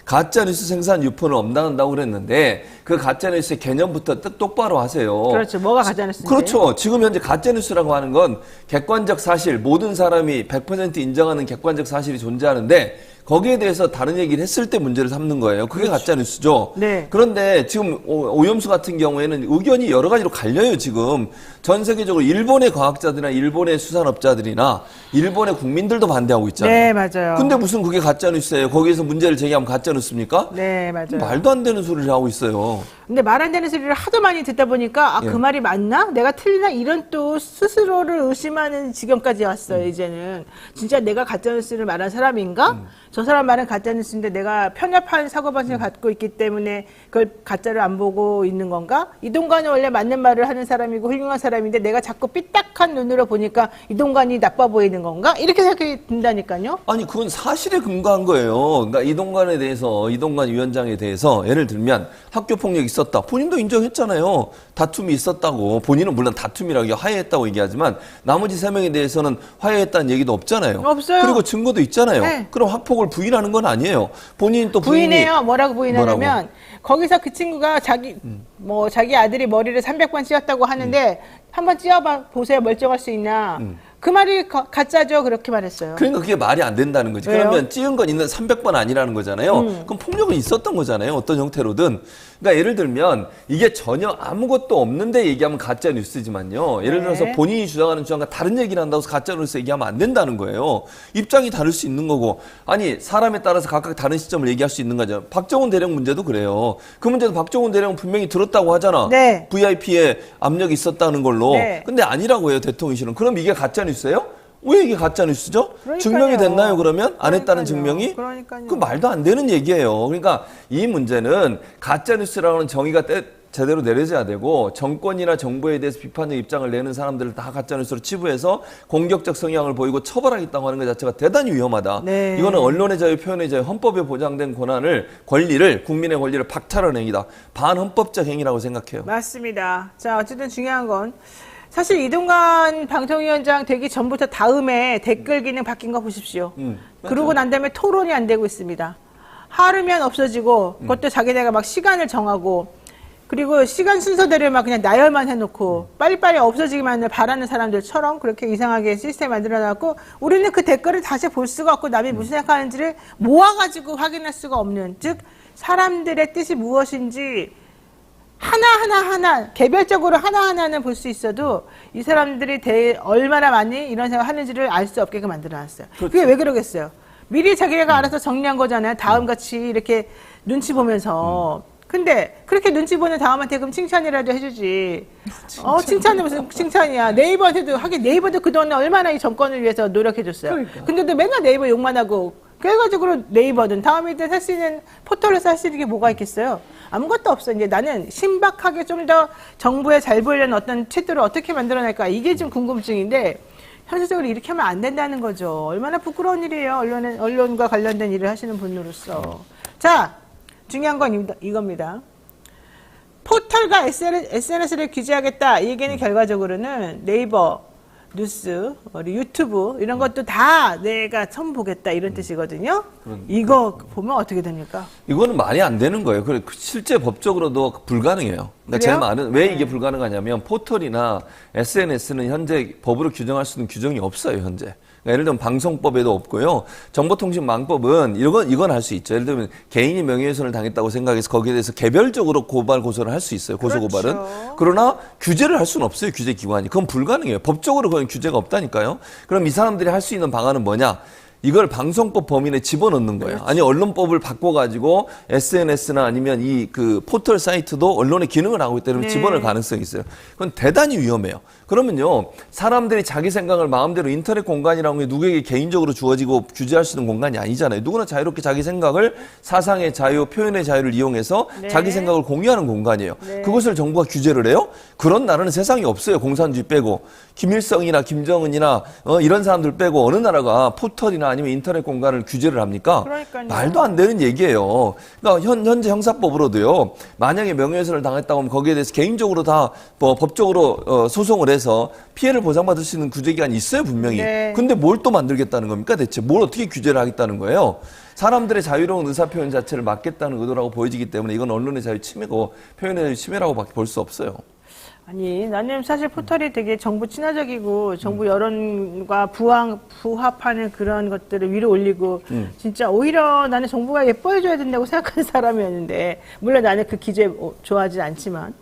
가짜뉴스 생산 유포는 엄단한다고 그랬는데 그 가짜뉴스의 개념부터 똑바로 하세요. 그렇죠. 뭐가 가짜뉴스인지. 그렇죠. 지금 현재 가짜뉴스라고 하는 건 객관적 사실, 모든 사람이 100% 인정하는 객관적 사실이 존재하는데 거기에 대해서 다른 얘기를 했을 때 문제를 삼는 거예요. 그게 가짜뉴스죠. 네. 그런데 지금 오염수 같은 경우에는 의견이 여러 가지로 갈려요. 지금 전 세계적으로 일본의 과학자들이나 일본의 수산업자들이나 일본의 국민들도 반대하고 있잖아요. 네, 맞아요. 근데 무슨 그게 가짜뉴스예요? 거기에서 문제를 제기하면 가짜뉴스입니까? 네, 맞아요. 말도 안 되는 소리를 하고 있어요. 근데 말 안 되는 소리를 하도 많이 듣다 보니까 그 예. 말이 맞나? 내가 틀리나? 이런 또 스스로를 의심하는 지경까지 왔어요. 이제는 진짜 내가 가짜뉴스를 말한 사람인가? 저 사람 말은 가짜뉴스인데 내가 편협한 사고방식을 갖고 있기 때문에 그걸 가짜를 안 보고 있는 건가? 이동관은 원래 맞는 말을 하는 사람이고 훌륭한 사람인데 내가 자꾸 삐딱한 눈으로 보니까 이동관이 나빠 보이는 건가? 이렇게 생각이 든다니까요. 아니 그건 사실에 근거한 거예요. 그러니까 이동관에 대해서 이동관 위원장에 대해서 예를 들면 학교 폭력 있었다. 본인도 인정했잖아요. 다툼이 있었다고. 본인은 물론 다툼이라고 화해했다고 얘기하지만 나머지 3명에 대해서는 화해했다는 얘기도 없잖아요. 없어요. 그리고 증거도 있잖아요. 네. 그럼 학폭을 부인하는 건 아니에요. 본인 또 부인해요. 뭐라고 부인하냐면 뭐라고? 거기서 그 친구가 자기 아들이 머리를 300번 찧었다고 하는데 한번 찧어봐 보세요. 멀쩡할 수 있나. 그 말이 가짜죠. 그렇게 말했어요. 그러니까 그게 말이 안 된다는 거지. 왜요? 그러면 찌은 건 있는 300번 아니라는 거잖아요. 그럼 폭력은 있었던 거잖아요. 어떤 형태로든. 그러니까 예를 들면 이게 전혀 아무것도 없는데 얘기하면 가짜 뉴스지만요. 예를 들어서 네. 본인이 주장하는 주장과 다른 얘기를 한다고 해서 가짜 뉴스 얘기하면 안 된다는 거예요. 입장이 다를 수 있는 거고. 아니 사람에 따라서 각각 다른 시점을 얘기할 수 있는 거죠. 박정훈 대령 문제도 그래요. 그 문제도 박정훈 대령은 분명히 들었다고 하잖아. 네. VIP에 압력이 있었다는 걸로. 네. 근데 아니라고 해요. 대통령실은. 그럼 이게 가짜 뉴스예요? 왜 이게 가짜 뉴스죠? 그러니까요. 증명이 됐나요, 그러면? 안 했다는 그러니까요. 증명이? 그러니까요. 그 말도 안 되는 얘기예요. 그러니까 이 문제는 가짜 뉴스라는 정의가 제대로 내려져야 되고 정권이나 정부에 대해서 비판적 입장을 내는 사람들을 다 가짜 뉴스로 치부해서 공격적 성향을 보이고 처벌하겠다고 하는 것 자체가 대단히 위험하다. 네. 이거는 언론의 자유, 표현의 자유, 헌법에 보장된 권리를 국민의 권리를 박탈하는 행위다. 반헌법적 행위라고 생각해요. 맞습니다. 자, 어쨌든 중요한 건 사실 이동관 방통위원장 되기 전부터 다음에 댓글 기능 바뀐 거 보십시오. 그러고 난 다음에 토론이 안 되고 있습니다. 하루면 없어지고 그것도 자기네가 막 시간을 정하고 그리고 시간 순서대로 막 그냥 나열만 해놓고 빨리빨리 없어지기만을 바라는 사람들처럼 그렇게 이상하게 시스템 만들어놨고 우리는 그 댓글을 다시 볼 수가 없고 남이 무슨 생각하는지를 모아가지고 확인할 수가 없는 즉 사람들의 뜻이 무엇인지 하나 개별적으로 하나하나는 볼 수 있어도 이 사람들이 얼마나 많이 이런 생각을 하는지를 알 수 없게끔 만들어놨어요. 그게 왜 그러겠어요? 미리 자기가 알아서 정리한 거잖아요. 다음같이 이렇게 눈치 보면서. 근데 그렇게 눈치 보는 다음한테 그럼 칭찬이라도 해주지. 칭찬은 무슨 칭찬이야. 네이버한테도 하긴 네이버도 그동안 얼마나 이 정권을 위해서 노력해줬어요. 그러니까. 근데도 맨날 네이버 욕만 하고 그래가지고 네이버든 다음이든 살 수 있는 포털을 살 수 있는 게 뭐가 있겠어요? 아무것도 없어. 이제 나는 신박하게 좀 더 정부에 잘 보이려는 어떤 태도를 어떻게 만들어낼까 이게 좀 궁금증인데 현실적으로 이렇게 하면 안 된다는 거죠. 얼마나 부끄러운 일이에요. 언론과 관련된 일을 하시는 분으로서. 자, 중요한 건 이겁니다. 포털과 SNS를 규제하겠다. 이 얘기는 결과적으로는 네이버, 뉴스, 우리 유튜브 이런 것도 다 내가 처음 보겠다 이런 뜻이거든요. 이거 보면 어떻게 됩니까? 이거는 말이 안 되는 거예요. 그래 실제 법적으로도 불가능해요. 그러니까 제 그래요? 말은 왜 이게 불가능하냐면 포털이나 SNS는 현재 법으로 규정할 수 있는 규정이 없어요. 현재. 그러니까 예를 들면 방송법에도 없고요. 정보통신망법은 이건 할 수 있죠. 예를 들면 개인이 명예훼손을 당했다고 생각해서 거기에 대해서 개별적으로 고소를 할 수 있어요. 고소고발은. 그렇죠. 그러나 규제를 할 수는 없어요. 규제기관이. 그건 불가능해요. 법적으로 그건 규제가 없다니까요. 그럼 이 사람들이 할 수 있는 방안은 뭐냐? 이걸 방송법 범위에 집어넣는 거예요. 아니 언론법을 바꿔가지고 SNS나 아니면 이 그 포털 사이트도 언론의 기능을 하고 있다 이러면 집어넣을 가능성이 있어요. 그건 대단히 위험해요. 그러면요 사람들이 자기 생각을 마음대로 인터넷 공간이라는 게 누구에게 개인적으로 주어지고 규제할 수 있는 공간이 아니잖아요. 누구나 자유롭게 자기 생각을 사상의 자유, 표현의 자유를 이용해서 네. 자기 생각을 공유하는 공간이에요. 네. 그것을 정부가 규제를 해요? 그런 나라는 세상에 없어요. 공산주의 빼고 김일성이나 김정은이나 이런 사람들 빼고 어느 나라가 포털이나 아니면 인터넷 공간을 규제를 합니까? 그러니까요. 말도 안 되는 얘기예요. 그러니까 현재 형사법으로도요. 만약에 명예훼손을 당했다고 하면 거기에 대해서 개인적으로 다 법적으로 소송을 해서 피해를 보상받을 수 있는 구제기관이 있어요 분명히. 네. 근데 뭘 또 만들겠다는 겁니까 대체? 뭘 어떻게 규제를 하겠다는 거예요? 사람들의 자유로운 의사표현 자체를 막겠다는 의도라고 보여지기 때문에 이건 언론의 자유 침해고 표현의 자유 침해라고밖에 볼 수 없어요. 아니, 나는 사실 포털이 되게 정부 친화적이고 정부 여론과 부합하는 그런 것들을 위로 올리고 진짜 오히려 나는 정부가 예뻐해줘야 된다고 생각하는 사람이었는데 물론 나는 그 기재 좋아하진 않지만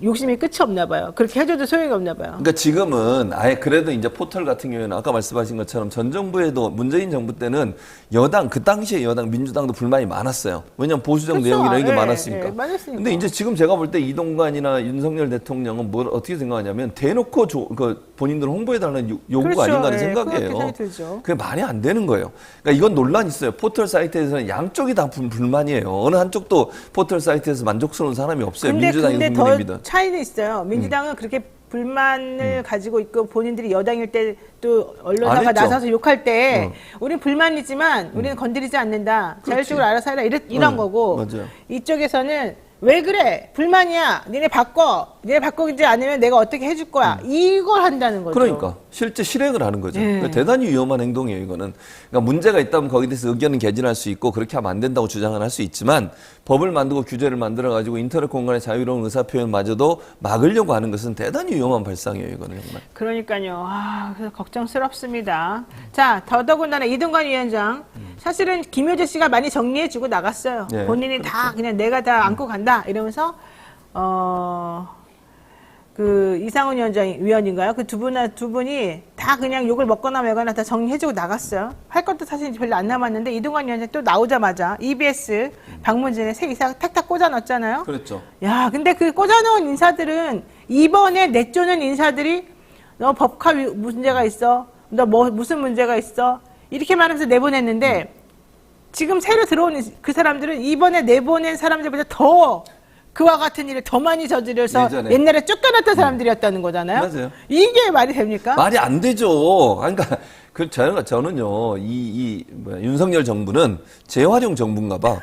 욕심이 끝이 없나 봐요. 그렇게 해줘도 소용이 없나 봐요. 그러니까 지금은 아예 그래도 이제 포털 같은 경우에는 아까 말씀하신 것처럼 전 정부에도 문재인 정부 때는 여당 그 당시에 여당 민주당도 불만이 많았어요. 왜냐하면 보수적 그렇죠. 내용이나 이게 예, 많았으니까. 예, 많았으니까. 근데 이제 지금 제가 볼 때 이동관이나 윤석열 대통령은 뭘 어떻게 생각하냐면 대놓고 본인들 홍보해달라는 요구가 그렇죠. 아닌가 하는 예, 생각이에요. 그렇게 생각이 들죠. 그게 말이 안 되는 거예요. 그러니까 이건 논란이 있어요. 포털 사이트에서는 양쪽이 다 불만이에요. 어느 한쪽도 포털 사이트에서 만족스러운 사람이 없어요. 민주당이든 근데 국민의힘이든. 더 차이는 있어요. 민주당은 그렇게 불만을 가지고 있고 본인들이 여당일 때 또 안 언론사가 했죠. 나서서 욕할 때 우리는 불만이지만 우리는 건드리지 않는다. 자율적으로 알아서 해라. 이런 거고 맞아요. 이쪽에서는 왜 그래? 불만이야. 니네 바꿔. 니네 바꾸지 않으면 내가 어떻게 해줄 거야. 이걸 한다는 거죠. 그러니까 실제 실행을 하는 거죠. 예. 그러니까 대단히 위험한 행동이에요. 이거는. 그러니까 문제가 있다면 거기에 대해서 의견은 개진할 수 있고 그렇게 하면 안 된다고 주장을 할 수 있지만 법을 만들고 규제를 만들어 가지고 인터넷 공간의 자유로운 의사표현마저도 막으려고 하는 것은 대단히 위험한 발상이에요. 이거는 정말. 그러니까요. 그래서 걱정스럽습니다. 자, 더더군다나 이동관 위원장. 사실은 김효재 씨가 많이 정리해주고 나갔어요. 네, 본인이 다 그냥 내가 다 안고 간다 이러면서 그 이상훈 위원인가요? 그 두 분이 다 그냥 욕을 먹거나 말거나 다 정리해주고 나갔어요. 할 것도 사실 별로 안 남았는데 이동관 위원장 또 나오자마자 EBS 방문진에 새 이사 탁탁 꽂아 넣었잖아요. 그렇죠. 야, 근데 그 꽂아놓은 인사들은 이번에 내쫓는 인사들이 너 법카 문제가 있어, 너 뭐 무슨 문제가 있어 이렇게 말하면서 내보냈는데 지금 새로 들어온 그 사람들은 이번에 내보낸 사람들보다 더 그와 같은 일을 더 많이 저지르서 예전에. 옛날에 쫓겨났던 사람들이었다는 거잖아요. 맞아요. 이게 말이 됩니까? 말이 안 되죠. 그러니까 저는요 윤석열 정부는 재활용 정부인가 봐.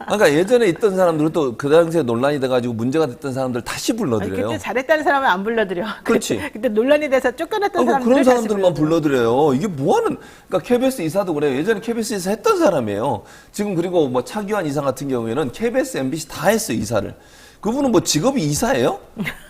그러니까 예전에 있던 사람들은 또 그 당시에 논란이 돼가지고 문제가 됐던 사람들 다시 아니, 불러들여요. 그때 잘했다는 사람은 안 불러들여. 그렇지. 그때 논란이 돼서 쫓겨났던 사람들 그런 사람들만 불러들여요. 이게 뭐하는? 그러니까 KBS 이사도 그래요. 예전에 KBS 이사 했던 사람이에요. 지금 그리고 뭐 차기환 이사 같은 경우에는 KBS, MBC 다 했어요 이사를. 그분은 뭐 직업이 이사예요?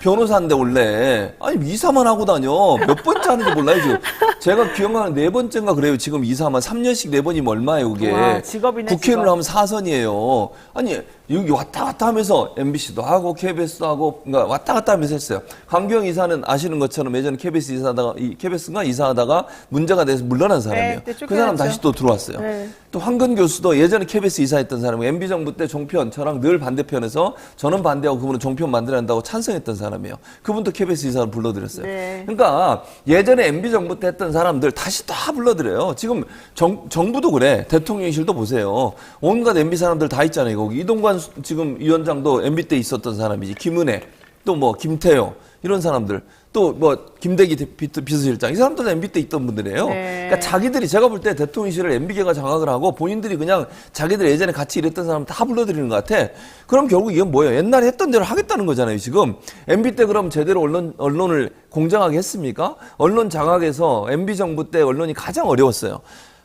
변호사인데 원래. 아니 이사만 하고 다녀. 몇 번째 하는지 몰라요 지금. 제가 기억나는 4번째인가 그래요. 지금 이사만 3년씩 4번이면 얼마예요 그게. 와, 직업이네, 국회의원을 직업. 하면 4선이에요. 아니 여기 왔다 갔다 하면서 MBC도 하고 KBS도 하고 그러니까 왔다 갔다 하면서 했어요. 강규영 이사는 아시는 것처럼 예전에 KBS 이사하다가 KBS가 이사하다가 문제가 돼서 물러난 사람이에요. 네, 그 사람 쫓겨났죠. 다시 또 들어왔어요. 네. 또 황근 교수도 예전에 KBS 이사했던 사람이고 MB 정부 때 종편 저랑 늘 반대편에서 저는 반대하고 그분은 종편 만들어야 한다고 찬성했던 사람이에요. 그분도 KBS 이사를 불러들였어요. 네. 그러니까 예전에 MB 정부 때 했던 사람들 다시 다 불러들여요. 지금 정부도 그래. 대통령실도 보세요. 온갖 MB 사람들 다 있잖아요. 거기 이동관 지금 위원장도 MB 때 있었던 사람이지. 김은혜 또 뭐 김태호 이런 사람들, 또 뭐 김대기 비서실장 이 사람들은 MB 때 있던 분들이에요. 네. 그러니까 자기들이 제가 볼 때 대통령실을 MB계가 장악을 하고 본인들이 그냥 자기들 예전에 같이 일했던 사람 다 불러들이는 것 같아. 그럼 결국 이건 뭐예요? 옛날에 했던 대로 하겠다는 거잖아요. 지금 MB 때 그럼 제대로 언론을 공정하게 했습니까? 언론 장악에서 MB 정부 때 언론이 가장 어려웠어요.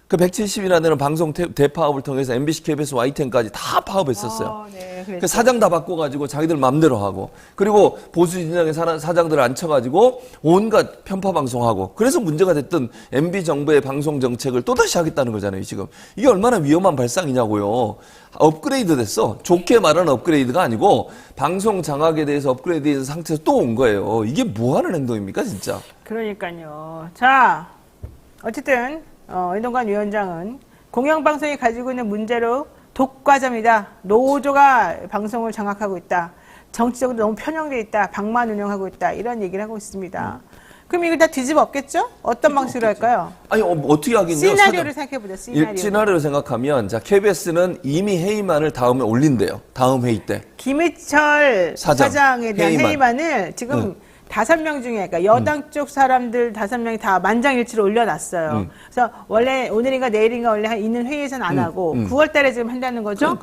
그 170이나 되는 방송 대파업을 통해서 MBC, KBS, YTN까지 다 파업했었어요. 네, 그 사장 다 바꿔가지고 자기들 맘대로 하고, 그리고 보수 진영의 사장들을 앉혀가지고 온갖 편파 방송하고, 그래서 문제가 됐던 MB 정부의 방송 정책을 또다시 하겠다는 거잖아요, 지금. 이게 얼마나 위험한 발상이냐고요. 업그레이드 됐어. 좋게 말하는 업그레이드가 아니고 방송 장악에 대해서 업그레이드된 상태에서 또 온 거예요. 이게 뭐 하는 행동입니까, 진짜? 그러니까요. 자, 어쨌든 이동관 위원장은 공영방송이 가지고 있는 문제로 독과점이다. 노조가 방송을 장악하고 있다. 정치적으로 너무 편향돼 있다. 방만 운영하고 있다. 이런 얘기를 하고 있습니다. 그럼 이거 다 뒤집어 엎겠죠? 어떤 방식으로 할까요? 아니, 어떻게 하겠냐. 시나리오를 생각해보자. 시나리오를 생각하면, 자, KBS는 이미 회의만을 다음에 올린대요. 다음 회의 때. 김희철 사장에 대한 회의만을 지금 5명 중에, 그러니까 여당 쪽 사람들 5명이 다 만장일치로 올려놨어요. 그래서 원래 오늘인가 내일인가 원래 있는 회의에서는 안 하고 9월 달에 지금 한다는 거죠?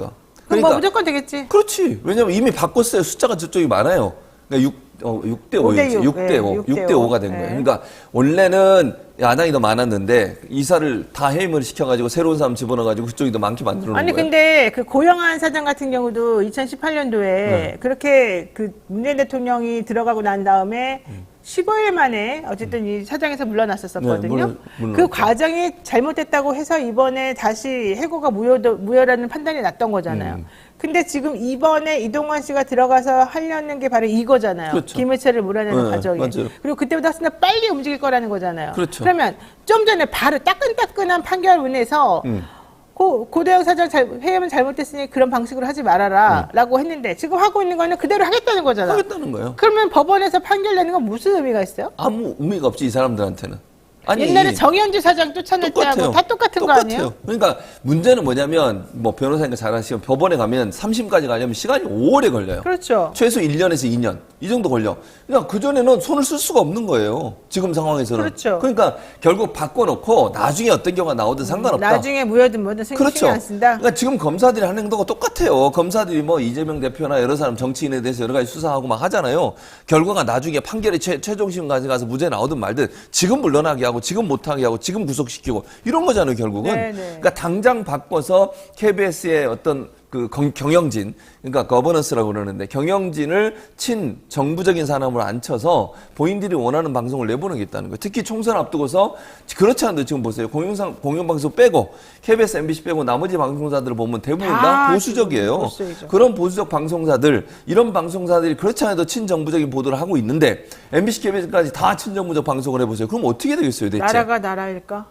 그럼 뭐 무조건 되겠지. 그렇지. 왜냐면 이미 바꿨어요. 숫자가 저쪽이 많아요. 그러니까 6대 5가 된 거예요. 그러니까 원래는 야당이 더 많았는데 이사를 다 해임을 시켜가지고 새로운 사람 집어넣어가지고 그쪽이 더 많게 만들어 놓은 아니 거예요. 근데 그 고영한 사장 같은 경우도 2018년도에 그렇게 그 문재인 대통령이 들어가고 난 다음에 15일 만에 어쨌든 이 사장에서 물러났었거든요. 그 과정이 잘못됐다고 해서 이번에 다시 해고가 무효라는 판단이 났던 거잖아요. 근데 지금 이번에 이동관 씨가 들어가서 하려는 게 바로 이거잖아요. 그렇죠. 김해철을 몰아내는 과정이. 맞아요. 그리고 그때보다 훨씬 더 빨리 움직일 거라는 거잖아요. 그렇죠. 그러면 좀 전에 바로 따끈따끈한 판결문에서 고대영 사장 회의는 잘못됐으니 그런 방식으로 하지 말아라 라고 했는데 지금 하고 있는 거는 그대로 하겠다는 거잖아. 하겠다는 거예요. 그러면 법원에서 판결 내는 건 무슨 의미가 있어요? 아무 의미가 없지, 이 사람들한테는. 아니, 옛날에 정현주 사장 쫓아낼 때하고 다 똑같은 거 아니에요? 그러니까 문제는 뭐냐면 뭐 변호사님과 잘 아시면 법원에 가면 3심까지 가려면 시간이 오래 걸려요. 그렇죠. 최소 1년에서 2년 이 정도 걸려. 그러니까 그전에는 손을 쓸 수가 없는 거예요. 지금 상황에서는. 그렇죠. 그러니까 결국 바꿔놓고 나중에 어떤 경우가 나오든 상관없다. 나중에 무효든 뭐든 신경 안 쓴다. 그러니까 지금 검사들이 하는 행동과 똑같아요. 검사들이 뭐 이재명 대표나 여러 사람 정치인에 대해서 여러 가지 수사하고 막 하잖아요. 결과가 나중에 판결이 최종심까지 가서 무죄 나오든 말든 지금 물러나게 하고 지금 못하게 하고 지금 구속시키고 이런 거잖아요, 결국은. 네네. 그러니까 당장 바꿔서 KBS의 어떤 그 경영진, 그러니까 거버넌스라고 그러는데 경영진을 친정부적인 사람으로 앉혀서 본인들이 원하는 방송을 내보내겠다는 거예요. 특히 총선 앞두고서 그렇지 않은데 지금 보세요. 공영방송 빼고 KBS, MBC 빼고 나머지 방송사들을 보면 대부분 다 보수적이에요. 보수적이죠. 그런 보수적 방송사들, 이런 방송사들이 그렇지 않아도 친정부적인 보도를 하고 있는데 MBC, KBS까지 다 친정부적 방송을 해보세요. 그럼 어떻게 되겠어요, 대체? 나라가 나라일까?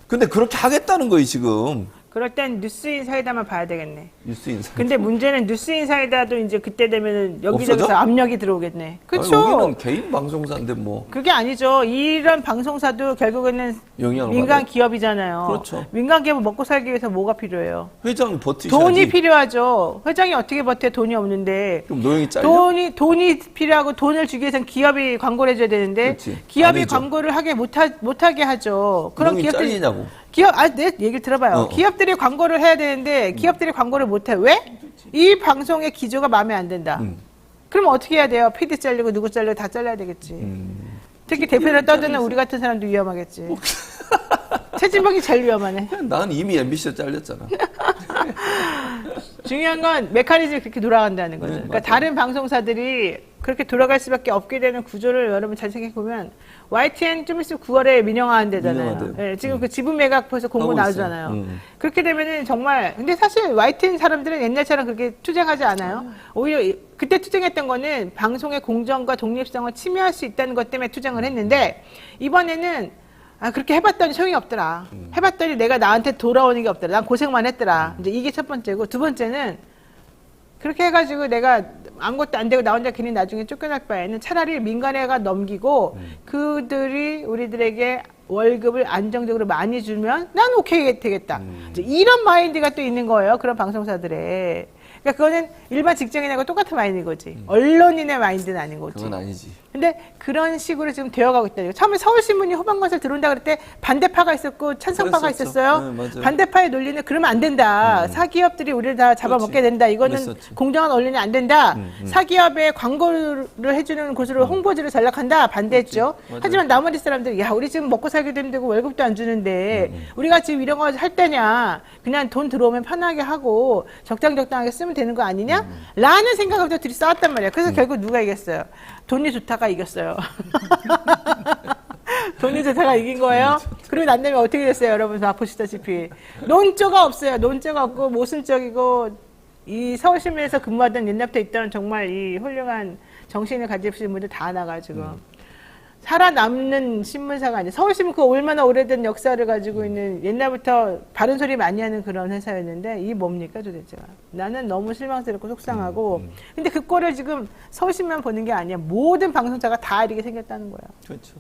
근데 그렇게 하겠다는 거예요, 지금. 그럴 땐 뉴스인사이다만 봐야 되겠네. 뉴스인사. 근데 문제는 뉴스인사이다도 이제 그때 되면은 여기저기서 없어져? 압력이 들어오겠네. 그렇죠. 여기는 개인 방송사인데 뭐. 그게 아니죠. 이런 방송사도 결국에는 영향을 민간 받아요. 기업이잖아요. 그렇죠. 민간 기업은 먹고 살기 위해서 뭐가 필요해요? 회장이 버티셔야지. 돈이 필요하죠. 회장이 어떻게 버텨? 돈이 없는데. 그럼 노영이 잘려? 돈이 필요하고 돈을 주기 위해서는 기업이 광고를 해줘야 되는데 그렇지. 안 기업이 해줘. 광고를 못하게 하죠. 그럼 노영이 기업들이 잘리냐고. 내 얘기를 들어봐요. 기업들이 광고를 해야 되는데 기업들이 광고를 못해. 왜? 이 방송의 기조가 마음에 안 든다. 그럼 어떻게 해야 돼요? PD 잘리고 누구 잘리고 다 잘라야 되겠지. 특히 대표를 떠드는 우리 같은 사람도 위험하겠지. 최진봉이 제일 위험하네. 난 이미 MBC에 잘렸잖아. 중요한 건 메커니즘이 그렇게 돌아간다는 거죠. 그러니까 맞아요. 다른 방송사들이 그렇게 돌아갈 수밖에 없게 되는 구조를 여러분 잘 생각해 보면 YTN 좀 있으면 9월에 민영화한대잖아요. 민영화돼요. 네, 지금 그 지분 매각 벌써 공고 하고 나오잖아요. 있어요. 그렇게 되면은 정말 근데 사실 YTN 사람들은 옛날처럼 그렇게 투쟁하지 않아요. 오히려 그때 투쟁했던 거는 방송의 공정과 독립성을 침해할 수 있다는 것 때문에 투쟁을 했는데 이번에는 그렇게 해봤더니 소용이 없더라. 해봤더니 내가 나한테 돌아오는 게 없더라. 난 고생만 했더라. 이제 이게 첫 번째고 두 번째는 그렇게 해가지고 내가 아무것도 안 되고 나 혼자 괜히 나중에 쫓겨날 바에는 차라리 민간회가 넘기고 그들이 우리들에게 월급을 안정적으로 많이 주면 난 오케이 되겠다. 이제 이런 마인드가 또 있는 거예요. 그런 방송사들에. 그러니까 그거는 일반 직장인하고 똑같은 마인드인 거지. 언론인의 마인드는 아닌 거지. 그건 아니지. 근데 그런 식으로 지금 되어가고 있다. 처음에 서울신문이 호방건설 들어온다 그럴 때 반대파가 있었고 찬성파가 그랬었죠. 있었어요. 네, 맞아요. 반대파의 논리는 그러면 안 된다. 사기업들이 우리를 다 잡아먹게 된다. 이거는 그랬었지. 공정한 언론이 안 된다. 사기업에 광고를 해주는 곳으로 홍보지를 전락한다. 반대했죠. 맞아요. 하지만 나머지 사람들이 야 우리 지금 먹고 살기도 힘들고 월급도 안 주는데 우리가 지금 이런 거 할 때냐. 그냥 돈 들어오면 편하게 하고 적당하게 쓰면 되는 거 아니냐? 라는 생각을 들이 쌓았단 말이야. 그래서 결국 누가 이겼어요? 돈이 좋다가 이겼어요. 돈이 좋다가 이긴 거예요. 그리고 난 다음에 어떻게 됐어요? 여러분 다 보시다시피. 논조가 없어요. 논조가 없고 모순적이고 이 서울신문에서 근무하던 옛날부터 있던 정말 이 훌륭한 정신을 가지신 분들 다 나가지고 살아남는 신문사가 아니에요. 서울신문 그 얼마나 오래된 역사를 가지고 있는 옛날부터 바른 소리 많이 하는 그런 회사였는데 이게 뭡니까 도대체. 나는 너무 실망스럽고 속상하고 근데 그 꼴을 지금 서울신문만 보는 게 아니야. 모든 방송사가 다 이렇게 생겼다는 거야. 그렇죠.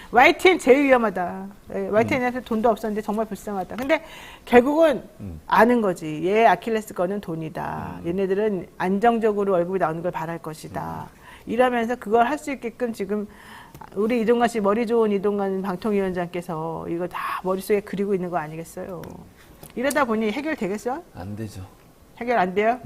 YTN 제일 위험하다. YTN에서 돈도 없었는데 정말 불쌍하다. 근데 결국은 아는 거지. 얘 아킬레스 건은 돈이다. 얘네들은 안정적으로 월급이 나오는 걸 바랄 것이다. 이러면서 그걸 할 수 있게끔 지금 우리 이동관 씨 머리 좋은 이동관 방통위원장께서 이거 다 머릿속에 그리고 있는 거 아니겠어요? 이러다 보니 해결되겠어요? 안 되죠. 해결 안 돼요?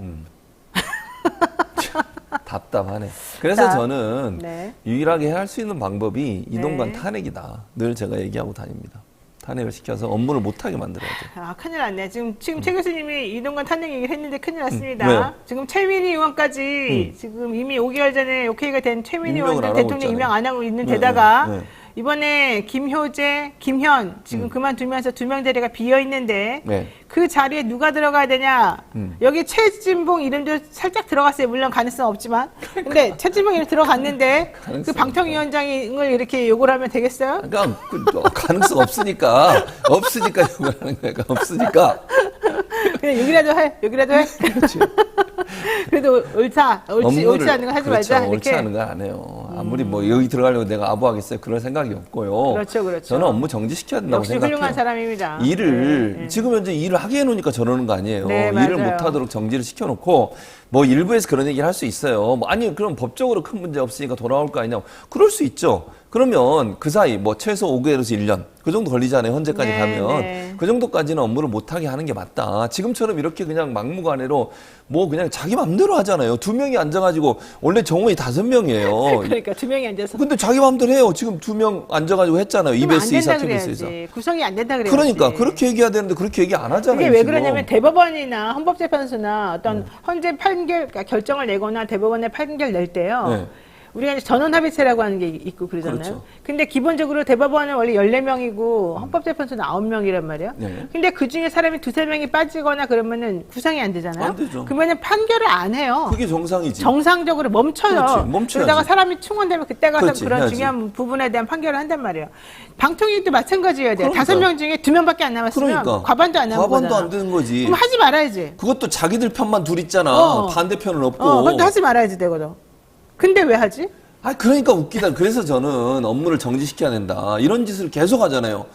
답답하네. 그래서 답. 저는 네. 유일하게 할 수 있는 방법이 이동관 네. 탄핵이다. 늘 제가 얘기하고 다닙니다. 탄핵을 시켜서 업무를 못하게 만들어야 돼. 아, 큰일 났네. 지금 최 교수님이 이동관 탄핵 얘기를 했는데 큰일 났습니다. 왜요? 지금 최민희 의원까지 지금 이미 5개월 전에 오케이가 된 최민희 임명을 의원들 안 하고 대통령 있잖아요. 임명 안 하고 있는 네, 데다가 네, 네. 이번에 김효재, 김현 지금 그만두면서 2명 자리가 비어 있는데 네. 그 자리에 누가 들어가야 되냐? 여기 최진봉 이름도 살짝 들어갔어요. 물론 가능성 없지만. 근데 최진봉 이름 들어갔는데 그 방통위원장을 이렇게 욕을 하면 되겠어요? 그러니까 가능성 없으니까 욕을 하는 거야. 없으니까. 그냥 여기라도 해. 그렇지. 그래도 옳지 않은 거 하지 그렇죠. 말자. 옳지 이렇게. 않은 건 안 해요. 아무리 뭐 여기 들어가려고 내가 아부하겠어요. 그럴 생각이 없고요. 그렇죠. 저는 업무 정지시켜야 된다고 역시 생각해요. 훌륭한 사람입니다. 일을 네. 지금 현재 일을 하게 해놓으니까 저러는 거 아니에요. 네, 일을 맞아요. 못하도록 정지를 시켜놓고 뭐 일부에서 그런 얘기를 할 수 있어요. 뭐 아니 그럼 법적으로 큰 문제 없으니까 돌아올 거 아니냐고. 그럴 수 있죠. 그러면 그 사이 뭐 최소 5개월에서 1년 그 정도 걸리잖아요. 현재까지 네, 가면 네. 그 정도까지는 업무를 못하게 하는 게 맞다. 지금처럼 이렇게 그냥 막무가내로 뭐 그냥 자기 맘대로 하잖아요. 2명이 앉아가지고 원래 정원이 5명이에요. 그러니까 2명이 앉아서. 근데 자기 맘대로 해요. 지금 2명 앉아가지고 했잖아요. 그럼 안 EBS 이사, 된다 KBS 이사. 그래야지. 구성이 안 된다 그래야지. 그러니까 그렇게 얘기해야 되는데 그렇게 얘기 안 하잖아요. 이게 왜 지금. 그러냐면 대법원이나 헌법재판소나 어떤 헌재 판결 그러니까 결정을 내거나 대법원에 판결 낼 때요. 네. 우리가 이제 전원합의체라고 하는 게 있고 그러잖아요. 그렇죠. 근데 기본적으로 대법원은 원래 14명이고 헌법재판소는 9명이란 말이에요. 네. 근데 그 중에 사람이 2-3명이 빠지거나 그러면은 구성이 안 되잖아요. 안 되죠. 그러면은 판결을 안 해요. 그게 정상이지. 정상적으로 멈춰요. 그렇지, 멈춰야지. 그러다가 사람이 충원되면 그때 가서 그렇지, 그런 해야지. 중요한 부분에 대한 판결을 한단 말이에요. 방통위도 마찬가지여야 돼요. 그러니까. 5명 중에 2명밖에 안 남았으면 그러니까 과반도 안 남은 과반도 거잖아. 안 되는 거지. 그럼 하지 말아야지. 그것도 자기들 편만 둘 있잖아. 어. 반대편은 없고. 그것도 하지 말아야지 되거든. 근데 왜 하지? 그러니까 웃기다. 그래서 저는 업무를 정지시켜야 된다. 이런 짓을 계속 하잖아요.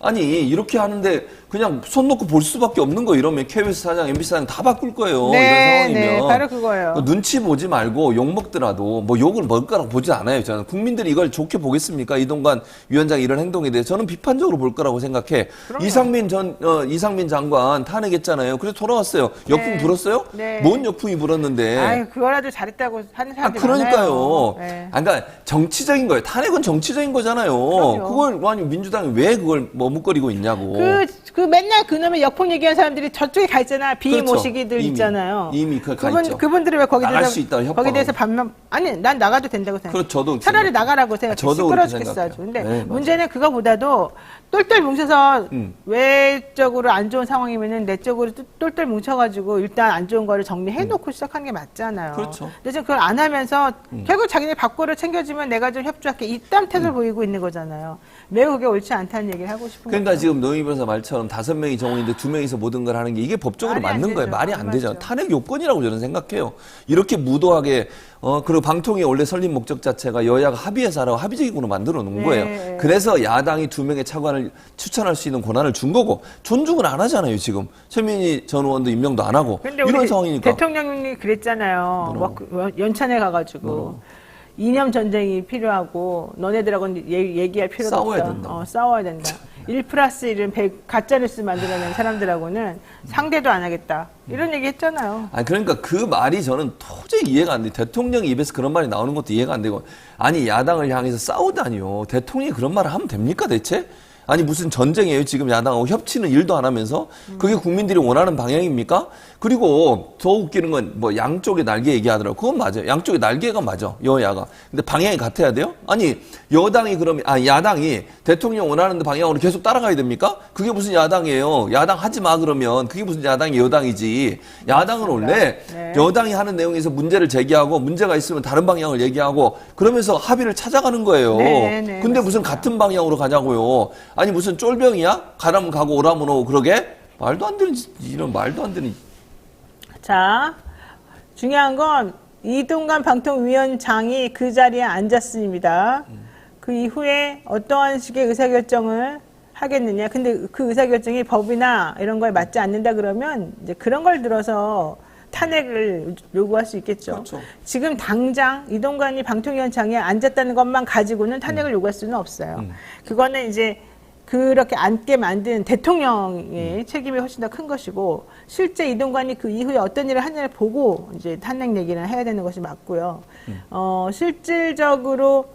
아니 이렇게 하는데 그냥 손 놓고 볼 수밖에 없는 거 이러면 KBS 사장, MBC 사장 다 바꿀 거예요. 이런 상황이면. 네, 바로 그거예요. 눈치 보지 말고 욕 먹더라도 뭐 욕을 먹을 보지 않아요. 저는 국민들이 이걸 좋게 보겠습니까? 이동관 위원장 이런 행동에 대해 저는 비판적으로 볼 거라고 생각해. 이상민 장관 탄핵했잖아요. 그래서 돌아왔어요. 역풍 네. 불었어요? 네. 뭔 역풍이 불었는데? 아유, 그거라도 잘했다고 하는 사람들이 그러니까요. 많아요. 네. 그러니까 정치적인 거예요. 탄핵은 정치적인 거잖아요. 그럼요. 그걸 아니 민주당이 왜 그걸 머뭇거리고 있냐고. 그 맨날 그놈의 역풍 얘기하는 사람들이 저쪽에 가 있잖아. 비임 그렇죠. 오시기들 이미, 있잖아요. 이미 가 있죠. 그분들이 왜 거기 나갈 수 있다고 협박하고. 거기에 대해서 반면 아니 난 나가도 된다고 생각해. 그렇죠. 저도 그렇게 차라리 생각해요. 나가라고 생각해. 저도 시끄러 그렇게 죽겠어 생각해요. 아주. 근데 네, 맞아요. 문제는 그거보다도 똘똘 뭉쳐서 외적으로 안 좋은 상황이면은 내적으로 똘똘 뭉쳐가지고 일단 안 좋은 거를 정리해놓고 시작하는 게 맞잖아요. 그렇죠. 근데 지금 그걸 안 하면서 결국 자기네 밥거를 챙겨주면 내가 좀 협조할게 이딴 태도를 보이고 있는 거잖아요. 매우 그게 옳지 않다는 얘기를 하고 싶은 그러니까 거죠. 지금 노영희 변호사 말처럼 5명이 정원인데 2명이서 모든 걸 하는 게 이게 법적으로 말이 안 맞는 거예요. 되죠. 말이 안 맞죠. 되잖아요. 탄핵 요건이라고 저는 생각해요. 이렇게 무도하게 그리고 방통위 원래 설립 목적 자체가 여야가 합의해서 하라고 합의적으로 만들어 놓은 네. 거예요. 그래서 야당이 2명의 차관을 추천할 수 있는 권한을 준 거고 존중을 안 하잖아요. 지금 최민희 전 의원도 임명도 안 하고 근데 이런 우리 상황이니까. 대통령이 그랬잖아요. 연찬회 가가지고 이념 전쟁이 필요하고 너네들하고는 얘기할 필요가 싸워야 없다. 된다. 싸워야 된다. 1+1은 100 가짜뉴스 만들어낸 사람들하고는 상대도 안 하겠다. 이런 얘기 했잖아요. 아니 그러니까 그 말이 저는 도저히 이해가 안 돼. 대통령 입에서 그런 말이 나오는 것도 이해가 안 되고 아니 야당을 향해서 싸우다니요. 대통령이 그런 말을 하면 됩니까 대체? 아니 무슨 전쟁이에요 지금 야당하고 협치는 일도 안 하면서 그게 국민들이 원하는 방향입니까? 그리고 더 웃기는 건 뭐 양쪽의 날개 얘기하더라고. 그건 맞아요. 양쪽의 날개가 맞아 여야가. 근데 방향이 같아야 돼요? 아니 여당이 그러면 야당이 대통령 원하는 방향으로 계속 따라가야 됩니까? 그게 무슨 야당이에요? 야당 하지 마 그러면 그게 무슨 야당이 여당이지. 야당은 원래 네. 여당이 하는 내용에서 문제를 제기하고 문제가 있으면 다른 방향을 얘기하고 그러면서 합의를 찾아가는 거예요. 네, 근데 무슨 같은 방향으로 가냐고요. 아니 무슨 쫄병이야? 가라면 가고 오라면 오고 그러게? 말도 안 되는 이런 말도 안 되는. 자, 중요한 건 이동관 방통위원장이 그 자리에 앉았습니다. 그 이후에 어떠한 식의 의사결정을 하겠느냐. 근데 그 의사결정이 법이나 이런 거에 맞지 않는다 그러면 이제 그런 걸 들어서 탄핵을 요구할 수 있겠죠. 그렇죠. 지금 당장 이동관이 방통위원장에 앉았다는 것만 가지고는 탄핵을 요구할 수는 없어요. 그거는 이제 그렇게 앉게 만든 대통령의 책임이 훨씬 더 큰 것이고 실제 이동관이 그 이후에 어떤 일을 하느냐를 보고 이제 탄핵 얘기를 해야 되는 것이 맞고요. 실질적으로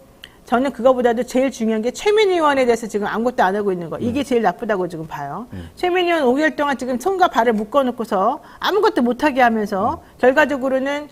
저는 그거보다도 제일 중요한 게 최민희 의원에 대해서 지금 아무것도 안 하고 있는 거. 이게 제일 나쁘다고 지금 봐요. 최민희 의원 5개월 동안 지금 손과 발을 묶어놓고서 아무것도 못하게 하면서 결과적으로는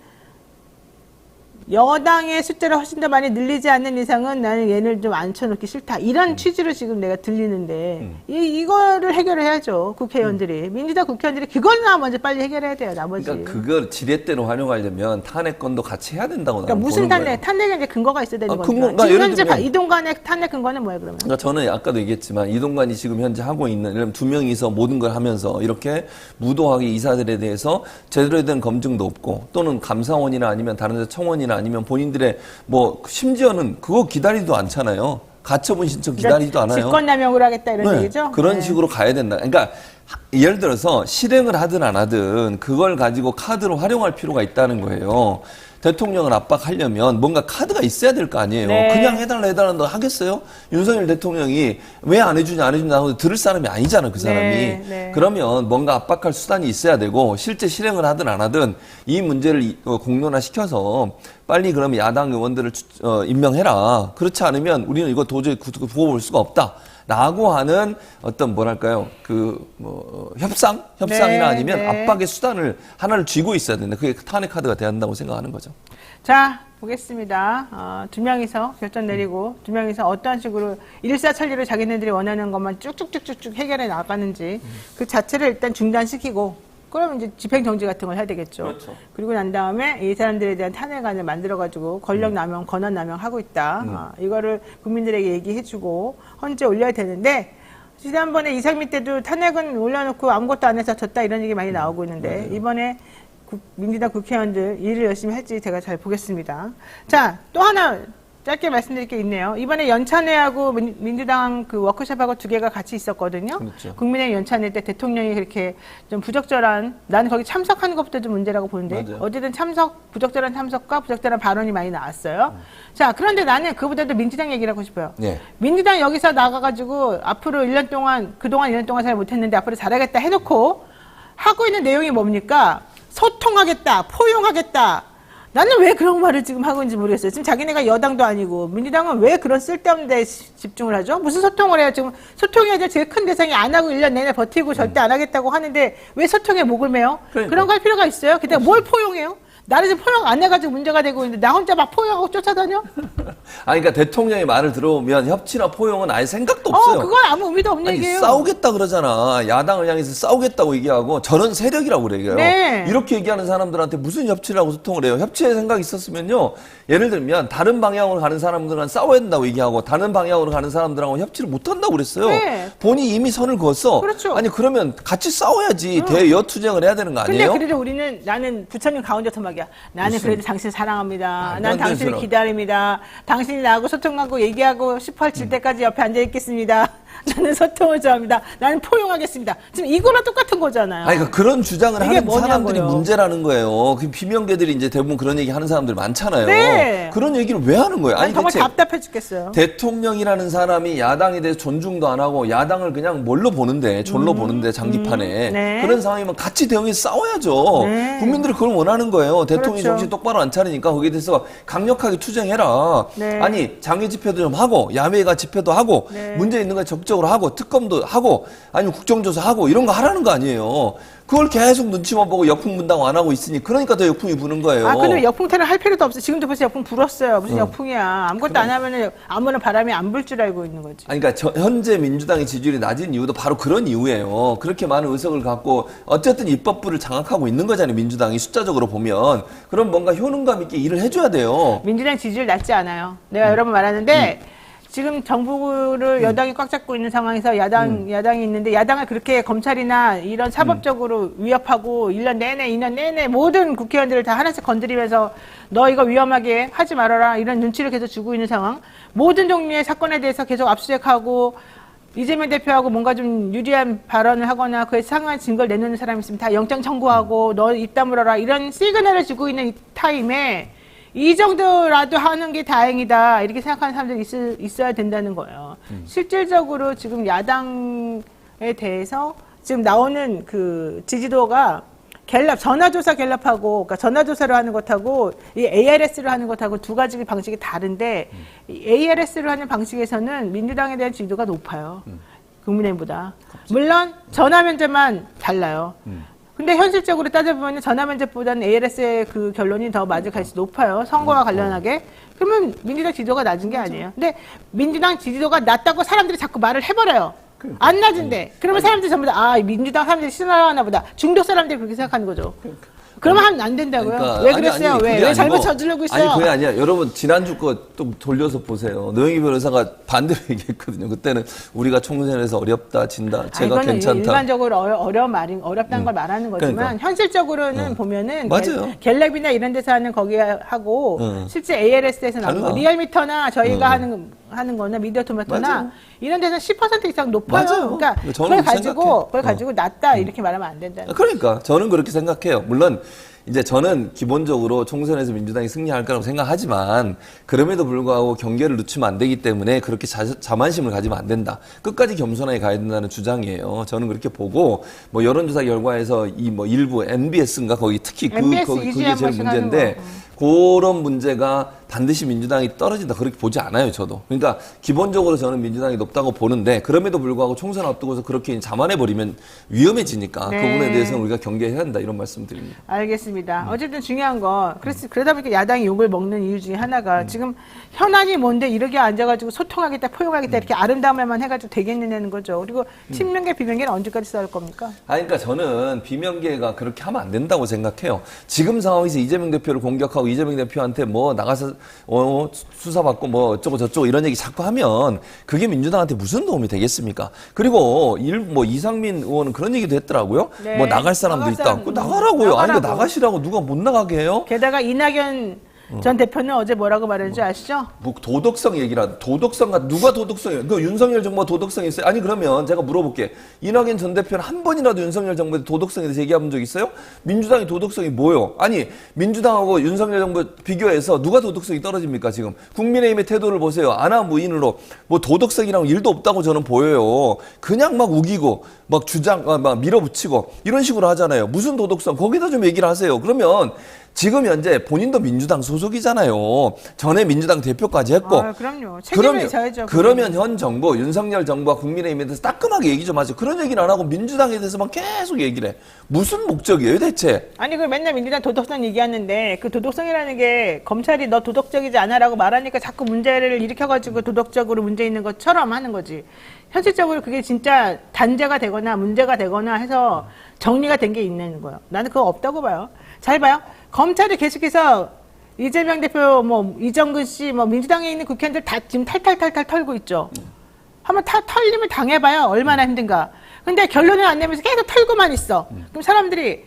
여당의 숫자를 훨씬 더 많이 늘리지 않는 이상은 나는 얘를 좀 앉혀놓기 싫다. 이런 취지로 지금 내가 들리는데 이거를 해결해야죠. 국회의원들이. 민주당 국회의원들이 그걸나 먼저 빨리 해결해야 돼요. 나머지. 그러니까 그걸 지렛대로 활용하려면 탄핵권도 같이 해야 된다고 그러니까 나는 무슨 보는 탄핵? 거예요. 탄핵에 이제 근거가 있어야 되는 근거, 거니까. 나 지금 예를 현재 들면- 이동관의 탄핵 근거는 뭐야 그러면? 그러니까 저는 아까도 얘기했지만 이동관이 지금 현재 하고 있는 이런 2명이서 모든 걸 하면서 이렇게 무도하게 이사들에 대해서 제대로 된 검증도 없고 또는 감사원이나 아니면 다른 데 청원이나 아니면 본인들의 뭐 심지어는 그거 기다리지도 않잖아요. 가처분 신청 기다리지도 않아요. 직권남용을 하겠다 이런 네, 얘기죠? 그런 네. 식으로 가야 된다. 그러니까 예를 들어서 실행을 하든 안 하든 그걸 가지고 카드로 활용할 필요가 있다는 거예요. 대통령을 압박하려면 뭔가 카드가 있어야 될 거 아니에요. 네. 그냥 해달라 너 하겠어요? 윤석열 대통령이 왜 안 해주냐 하고 들을 사람이 아니잖아 그 사람이. 네. 그러면 뭔가 압박할 수단이 있어야 되고 실제 실행을 하든 안 하든 이 문제를 공론화시켜서 빨리 그러면 야당 의원들을 임명해라. 그렇지 않으면 우리는 이거 도저히 두고 볼 수가 없다. 라고 하는 어떤 뭐랄까요 협상이나 네, 아니면 네. 압박의 수단을 하나를 쥐고 있어야 되는데 그게 탄핵 카드가 돼야 한다고 생각하는 거죠. 자, 보겠습니다. 2명이서 결정 내리고 2명이서 어떠한 식으로 일사천리로 자기네들이 원하는 것만 쭉쭉쭉쭉 해결해 나가는지 그 자체를 일단 중단시키고 그러면 이제 집행정지 같은 걸 해야 되겠죠. 그렇죠. 그리고 난 다음에 이 사람들에 대한 탄핵안을 만들어가지고 권력남용, 권한남용 하고 있다. 이거를 국민들에게 얘기해주고 헌재 올려야 되는데 지난번에 이상민 때도 탄핵은 올려놓고 아무것도 안 해서 졌다 이런 얘기 많이 나오고 있는데 이번에 민주당 국회의원들 일을 열심히 할지 제가 잘 보겠습니다. 자, 또 하나 짧게 말씀드릴 게 있네요. 이번에 연찬회하고 민주당 그 워크숍하고 2개가 같이 있었거든요. 그렇죠. 국민의 연찬회 때 대통령이 그렇게 좀 부적절한, 나는 거기 참석하는 것부터 좀 문제라고 보는데 맞아요. 어쨌든 부적절한 참석과 부적절한 발언이 많이 나왔어요. 자, 그런데 나는 그보다도 민주당 얘기를 하고 싶어요. 네. 민주당 여기서 나가가지고 앞으로 1년 동안, 그동안 1년 동안 잘 못했는데 앞으로 잘하겠다 해놓고 하고 있는 내용이 뭡니까? 소통하겠다, 포용하겠다. 나는 왜 그런 말을 지금 하고 있는지 모르겠어요. 지금 자기네가 여당도 아니고 민주당은 왜 그런 쓸데없는 데 집중을 하죠? 무슨 소통을 해요? 지금 소통해야 될 제일 큰 대상이 안 하고 1년 내내 버티고 절대 안 하겠다고 하는데 왜 소통에 목을 매요? 그러니까. 그런 거 할 필요가 있어요? 근데 뭘 포용해요? 나를 지금 포용 안 해가지고 문제가 되고 있는데 나 혼자 막 포용하고 쫓아다녀? 아니, 그러니까 대통령의 말을 들어보면 협치나 포용은 아예 생각도 없어요. 그건 아무 의미도 없는 아니, 얘기예요. 싸우겠다 그러잖아. 야당을 향해서 싸우겠다고 얘기하고 저런 세력이라고 그래요. 네. 이렇게 얘기하는 사람들한테 무슨 협치를 하고 소통을 해요. 협치의 생각이 있었으면요. 예를 들면 다른 방향으로 가는 사람들은 싸워야 된다고 얘기하고 다른 방향으로 가는 사람들하고 협치를 못한다고 그랬어요. 네. 본인이 이미 선을 그었어. 그렇죠. 아니 그러면 같이 싸워야지. 대여투쟁을 해야 되는 거 근데 아니에요? 그래도 우리는 나는 부처님 가운데 토막이야. 나는 그래도 당신 사랑합니다. 말도 난 안 되는 당신을 소리. 기다립니다. 당신이 나하고 소통하고 얘기하고 싶어 질 때까지 옆에 앉아 있겠습니다. 나는 소통을 좋아합니다. 나는 포용하겠습니다. 지금 이거랑 똑같은 거잖아요. 아니, 그러니까 그런 주장을 이게 하는 사람들이 뭐냐고요. 문제라는 거예요. 그 비명계들이 이제 대부분 그런 얘기 하는 사람들 많잖아요. 네. 그런 얘기를 왜 하는 거예요? 난 아니, 정말 대체 답답해 죽겠어요. 대통령이라는 사람이 야당에 대해서 존중도 안 하고 야당을 그냥 뭘로 보는데, 졸로 보는데, 장기판에. 네. 그런 상황이면 같이 대응해서 싸워야죠. 네. 국민들이 그걸 원하는 거예요. 대통령이 그렇죠. 정신 똑바로 안 차리니까 거기에 대해서 강력하게 투쟁해라. 네. 아니, 장외 집회도 좀 하고, 야외가 집회도 하고, 네. 문제 있는 거 적극적으로 하고, 특검도 하고, 아니면 국정조사 하고, 이런 거 하라는 거 아니에요. 그걸 계속 눈치만 보고 역풍 분당 안 하고 있으니, 그러니까 더 역풍이 부는 거예요. 근데 역풍태를 할 필요도 없어. 지금도 벌써 역풍 불었어요. 무슨 역풍이야. 아무것도 안 하면은 아무런 바람이 안 불 줄 알고 있는 거지. 아니, 그러니까 현재 민주당의 지지율이 낮은 이유도 바로 그런 이유예요. 그렇게 많은 의석을 갖고 어쨌든 입법부를 장악하고 있는 거잖아요. 민주당이 숫자적으로 보면. 그럼 뭔가 효능감 있게 일을 해줘야 돼요. 민주당 지지율 낮지 않아요. 내가 여러 번 말하는데 지금 정부를 여당이 꽉 잡고 있는 상황에서 야당이 있는데 야당을 그렇게 검찰이나 이런 사법적으로 위협하고 1년 내내, 2년 내내 모든 국회의원들을 다 하나씩 건드리면서 너 이거 위험하게 하지 말아라 이런 눈치를 계속 주고 있는 상황. 모든 종류의 사건에 대해서 계속 압수수색하고 이재명 대표하고 뭔가 좀 유리한 발언을 하거나 그에 상한 증거를 내놓는 사람이 있으면 다 영장 청구하고 너 입 다물어라 이런 시그널을 주고 있는 이 타임에 이 정도라도 하는 게 다행이다 이렇게 생각하는 사람들이 있어야 된다는 거예요. 실질적으로 지금 야당에 대해서 지금 나오는 그 지지도가 갤럽 전화조사 갤럽하고 그러니까 전화조사로 하는 것하고 이 ARS로 하는 것하고 두 가지 방식이 다른데 이 ARS로 하는 방식에서는 민주당에 대한 지지도가 높아요. 국민의힘보다. 물론 전화 면접만 달라요. 근데 현실적으로 따져보면 전화 면접보다는 ARS의 그 결론이 더 맞을 가능성이 높아요. 선거와 관련하게. 그러면 민주당 지지도가 낮은 게 아니에요. 근데 민주당 지지도가 낮다고 사람들이 자꾸 말을 해버려요. 안 낮은데. 그러면 사람들이 전부 다, 민주당 사람들이 싫어하나 보다. 중도 사람들이 그렇게 생각하는 거죠. 그러면 하면 안 된다고요. 그러니까, 왜 그랬어요? 아니, 왜 그게 잘못 아니고, 저지르고 있어요? 아니, 그게 아니야. 여러분, 지난주 거 좀 돌려서 보세요. 노영희 변호사가 반대로 얘기했거든요. 그때는 우리가 총선에서 어렵다, 진다, 제가 이거는 괜찮다. 일반적으로 어렵다는 걸 말하는 거지만 그러니까. 현실적으로는 보면은 맞아요. 갤럽이나 이런 데서 하는 거기 하고 실제 ALS에서 나오는 거 달라. 리얼미터나 저희가 하는 거나 미디어 토마토나 맞아요. 이런 데서 10% 이상 높아요. 맞아요. 그러니까 저는 그걸 가지고 낮다 이렇게 말하면 안 된다. 그러니까 저는 그렇게 생각해요. 물론 이제 저는 기본적으로 총선에서 민주당이 승리할 거라고 생각하지만 그럼에도 불구하고 경계를 늦추면 안 되기 때문에 그렇게 자만심을 가지면 안 된다. 끝까지 겸손하게 가야 된다는 주장이에요. 저는 그렇게 보고 뭐 여론조사 결과에서 이 뭐 일부 MBS인가 거기 특히 MBS 그게 이주연 제일 것이 하는 문제인데 그런 문제가 반드시 민주당이 떨어진다 그렇게 보지 않아요, 저도. 그러니까 기본적으로 저는 민주당이 높다고 보는데 그럼에도 불구하고 총선 앞두고서 그렇게 자만해 버리면 위험해지니까 네. 그 부분에 대해서는 우리가 경계해야 한다 이런 말씀드립니다. 알겠습니다. 어쨌든 중요한 건 그러다 보니까 야당이 욕을 먹는 이유 중에 하나가 지금 현안이 뭔데 이렇게 앉아가지고 소통하겠다, 포용하겠다 이렇게 아름다움에만 해가지고 되겠느냐는 거죠. 그리고 친명계, 비명계는 언제까지 싸울 겁니까? 그러니까 저는 비명계가 그렇게 하면 안 된다고 생각해요. 지금 상황에서 이재명 대표를 공격하고 이재명 대표한테 뭐 나가서 수사받고 뭐 어쩌고 저쩌고 이런 얘기 자꾸 하면 그게 민주당한테 무슨 도움이 되겠습니까? 그리고 이상민 의원은 그런 얘기도 했더라고요. 네. 뭐 나갈 사람도 나갈 있다. 사람, 나가라고요. 아니, 나가라고. 나가시라고 누가 못 나가게 해요? 게다가 이낙연 전 대표는 어제 뭐라고 말했는지 아시죠? 뭐 도덕성 얘기라 도덕성가 누가 도덕성이에요? 그 윤석열 정부가 도덕성이 있어요? 아니 그러면 제가 물어볼게. 이낙연 전 대표는 한 번이라도 윤석열 정부에 도덕성에 대해서 얘기해본 적 있어요? 민주당의 도덕성이 뭐요? 아니 민주당하고 윤석열 정부 비교해서 누가 도덕성이 떨어집니까 지금? 국민의힘의 태도를 보세요. 안하 무인으로 뭐 도덕성이랑 일도 없다고 저는 보여요. 그냥 막 우기고 막 주장 막 밀어붙이고 이런 식으로 하잖아요. 무슨 도덕성? 거기다 좀 얘기를 하세요. 그러면 지금 현재 본인도 민주당 소속이잖아요. 전에 민주당 대표까지 했고. 그럼요. 책임을 져야죠. 그러면 현 정부, 윤석열 정부와 국민의힘에 대해서 따끔하게 얘기 좀 하죠. 그런 얘기는 안 하고 민주당에 대해서만 계속 얘기를 해. 무슨 목적이에요, 대체? 아니, 그 맨날 민주당 도덕성 얘기하는데 그 도덕성이라는 게 검찰이 너 도덕적이지 않아라고 말하니까 자꾸 문제를 일으켜가지고 도덕적으로 문제 있는 것처럼 하는 거지. 현실적으로 그게 진짜 단죄가 되거나 문제가 되거나 해서 정리가 된 게 있는 거예요. 나는 그거 없다고 봐요. 잘 봐요. 검찰이 계속해서 이재명 대표, 뭐 이정근 씨, 뭐 민주당에 있는 국회의원들 다 지금 탈탈탈탈 털고 있죠. 한번 털림을 당해봐요. 얼마나 힘든가. 근데 결론을 안 내면서 계속 털고만 있어. 그럼 사람들이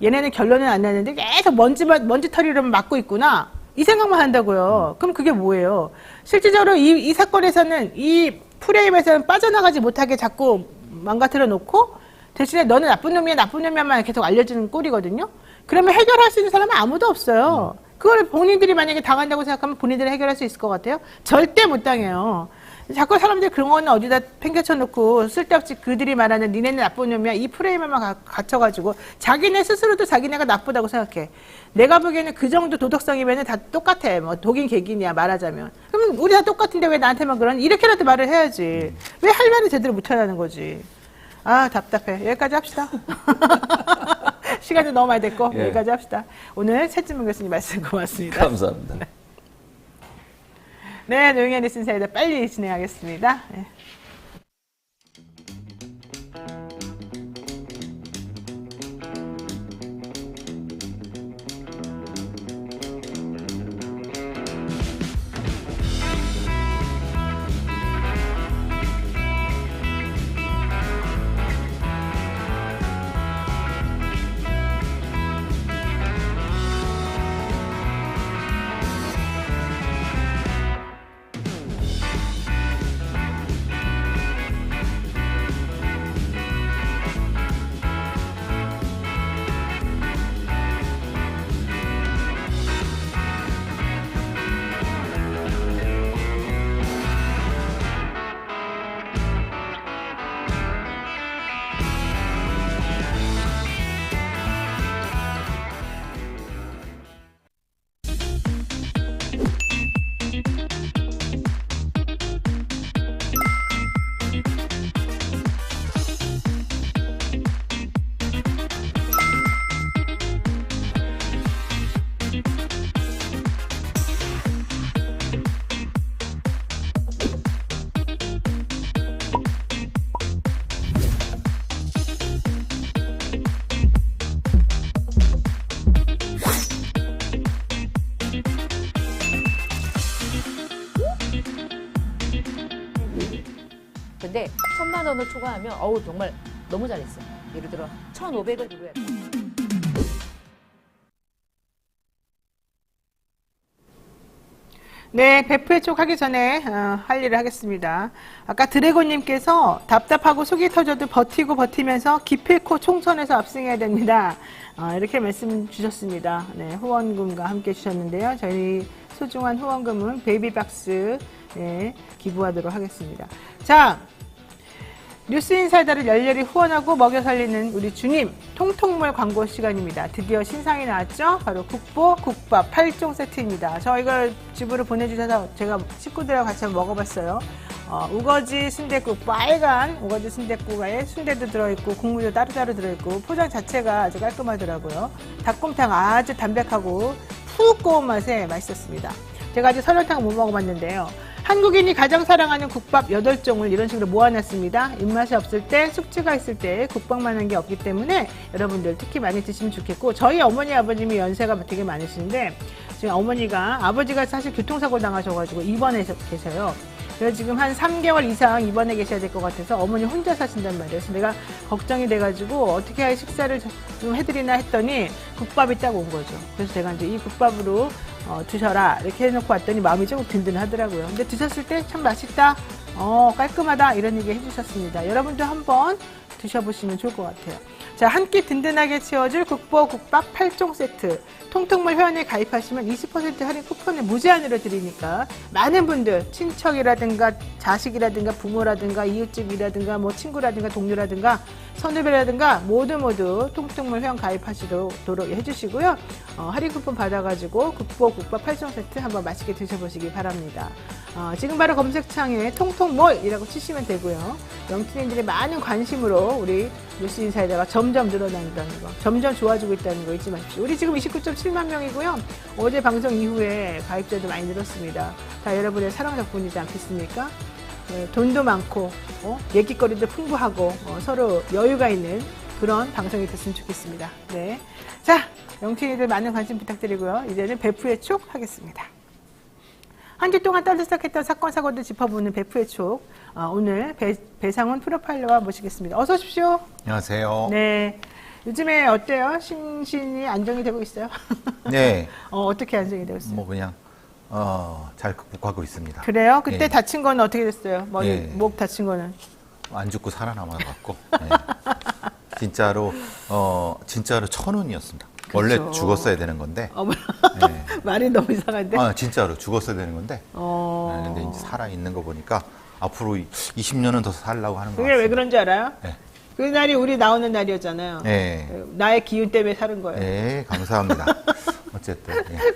얘네는 결론을 안 내는데 계속 먼지 털이를 맡고 있구나. 이 생각만 한다고요. 그럼 그게 뭐예요? 실질적으로 이 사건에서는 이 프레임에서는 빠져나가지 못하게 자꾸 망가뜨려 놓고 대신에 너는 나쁜 놈이야만 계속 알려주는 꼴이거든요. 그러면 해결할 수 있는 사람은 아무도 없어요. 그걸 본인들이 만약에 당한다고 생각하면 본인들이 해결할 수 있을 것 같아요? 절대 못 당해요. 자꾸 사람들이 그런 거는 어디다 팽개쳐 놓고 쓸데없이 그들이 말하는 니네는 나쁜 놈이야 이 프레임에만 갇혀가지고 자기네 스스로도 자기네가 나쁘다고 생각해. 내가 보기에는 그 정도 도덕성이면 다 똑같아. 뭐 독인 개긴이야 말하자면. 그럼 우리 다 똑같은데 왜 나한테만 그러니? 이렇게라도 말을 해야지. 왜 할 말을 제대로 못하냐는 거지. 아 답답해. 여기까지 합시다. 시간이 너무 많이 됐고 예. 여기까지 합시다. 오늘 최진문 교수님 말씀 고맙습니다. 감사합니다. 네, 노영현 뉴스 인사이더 빨리 진행하겠습니다. 네. 근데 1,000만 원을 초과하면 어우 정말 너무 잘했어. 예를 들어 1,500을 들어야 돼. 네, 배프의 쪽 하기 전에 할 일을 하겠습니다. 아까 드래곤님께서 답답하고 속이 터져도 버티고 버티면서 기필코 총선에서 압승해야 됩니다. 이렇게 말씀 주셨습니다. 네, 후원금과 함께 주셨는데요. 저희 소중한 후원금은 베이비박스 기부하도록 하겠습니다. 자, 뉴스인사이더를 열렬히 후원하고 먹여 살리는 우리 주님 통통물 광고 시간입니다. 드디어 신상이 나왔죠? 바로 국보 국밥 8종 세트입니다. 저 이걸 집으로 보내주셔서 제가 식구들하고 같이 한번 먹어봤어요. 우거지 순댓국, 빨간 우거지 순댓국에 순대도 들어있고 국물도 따로따로 들어있고 포장 자체가 아주 깔끔하더라고요. 닭곰탕 아주 담백하고 푹 고운 맛에 맛있었습니다. 제가 아직 설렁탕 못 먹어봤는데요. 한국인이 가장 사랑하는 국밥 8종을 이런 식으로 모아놨습니다. 입맛이 없을 때, 숙취가 있을 때 국밥만한 게 없기 때문에 여러분들 특히 많이 드시면 좋겠고, 저희 어머니, 아버님이 연세가 되게 많으신데 지금 아버지가 사실 교통사고 당하셔가지고 입원해 계셔요. 그래서 지금 한 3개월 이상 입원해 계셔야 될 것 같아서 어머니 혼자 사신단 말이에요. 그래서 내가 걱정이 돼가지고 어떻게 식사를 좀 해드리나 했더니 국밥이 딱 온 거죠. 그래서 제가 이제 이 국밥으로 드셔라 이렇게 해놓고 왔더니 마음이 조금 든든하더라고요. 근데 드셨을 때 참 맛있다, 깔끔하다 이런 얘기 해주셨습니다. 여러분도 한번 드셔보시면 좋을 것 같아요. 자, 자, 한 끼 든든하게 채워줄 국보 국밥 8종 세트. 통통물 회원에 가입하시면 20% 할인 쿠폰을 무제한으로 드리니까 많은 분들, 친척이라든가 자식이라든가 부모라든가 이웃집이라든가 뭐 친구라든가 동료라든가 선후배라든가 모두 통통물 회원 가입하시도록 해주시고요. 할인 쿠폰 받아가지고 국보 국밥 8종 세트 한번 맛있게 드셔보시기 바랍니다. 지금 바로 검색창에 통통몰이라고 치시면 되고요. 영티님들의 많은 관심으로 우리 뉴스인사이드가 점점 늘어난다는 거, 점점 좋아지고 있다는 거 잊지 마십시오. 우리 지금 29.7만 명이고요. 어제 방송 이후에 가입자도 많이 늘었습니다. 다 여러분의 사랑 덕분이지 않겠습니까? 네, 돈도 많고 얘기거리도 풍부하고 서로 여유가 있는 그런 방송이 됐으면 좋겠습니다. 네, 자, 영티님들 많은 관심 부탁드리고요. 이제는 베프의 촉 하겠습니다. 한 주 동안 떠들썩했던 사건 사고들 짚어보는 베프의 촉. 오늘 배상훈 프로파일러와 모시겠습니다. 어서 오십시오. 안녕하세요. 네. 요즘에 어때요? 심신이 안정이 되고 있어요? 네. 어떻게 안정이 되고 있어요? 뭐 그냥 잘 극복하고 있습니다. 그래요? 그때 예. 다친 거는 어떻게 됐어요? 머리, 예. 목 다친 거는? 안 죽고 살아남아갖고 네. 진짜로 천운이었습니다. 원래 그렇죠. 죽었어야 되는 건데. 네. 말이 너무 이상한데? 진짜로 죽었어야 되는 건데. 네, 근데 이제 살아 있는 거 보니까 앞으로 20년은 더 살려고 하는 거 그게 같습니다. 왜 그런지 알아요? 네. 그 날이 우리 나오는 날이었잖아요. 네. 나의 기운 때문에 사는 거예요. 네, 감사합니다. 어쨌든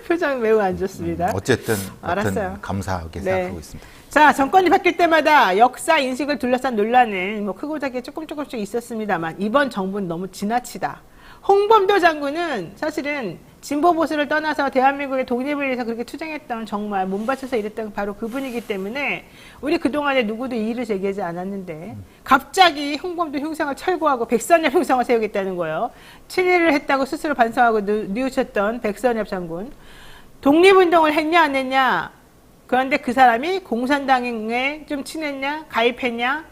표정 매우 안 좋습니다. 어쨌든 알았어요. 감사하게 네. 생각하고 있습니다. 자, 정권이 바뀔 때마다 역사 인식을 둘러싼 논란은 뭐 크고 작게 조금씩 있었습니다만 이번 정부는 너무 지나치다. 홍범도 장군은 사실은 진보 보수를 떠나서 대한민국의 독립을 위해서 그렇게 투쟁했던, 정말 몸바쳐서 일했던 바로 그분이기 때문에 우리 그동안에 누구도 이의를 제기하지 않았는데 갑자기 홍범도 흉상을 철거하고 백선엽 흉상을 세우겠다는 거예요. 친일을 했다고 스스로 반성하고 뉘우쳤던 백선엽 장군. 독립운동을 했냐 안 했냐, 그런데 그 사람이 공산당에 좀 친했냐, 가입했냐,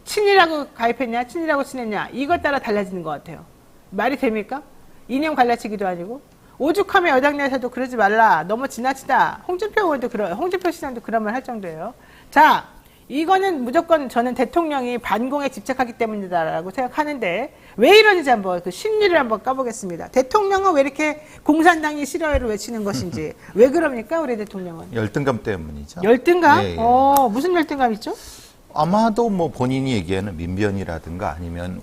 친일하고 가입했냐, 친일하고 친했냐, 이것 따라 달라지는 것 같아요. 말이 됩니까? 이념 갈라치기도 아니고. 오죽하면 여당 내에서도 그러지 말라, 너무 지나치다. 홍준표 의원도 홍준표 시장도 그런 말 할 정도예요. 자, 이거는 무조건 저는 대통령이 반공에 집착하기 때문이다라고 생각하는데 왜 이러는지 한번 그 심리를 한번 까보겠습니다. 대통령은 왜 이렇게 공산당이 싫어요를 외치는 것인지, 왜 그럽니까 우리 대통령은? 열등감 때문이죠. 열등감? 예, 예. 무슨 열등감 있죠? 아마도 뭐 본인이 얘기하는 민변이라든가 아니면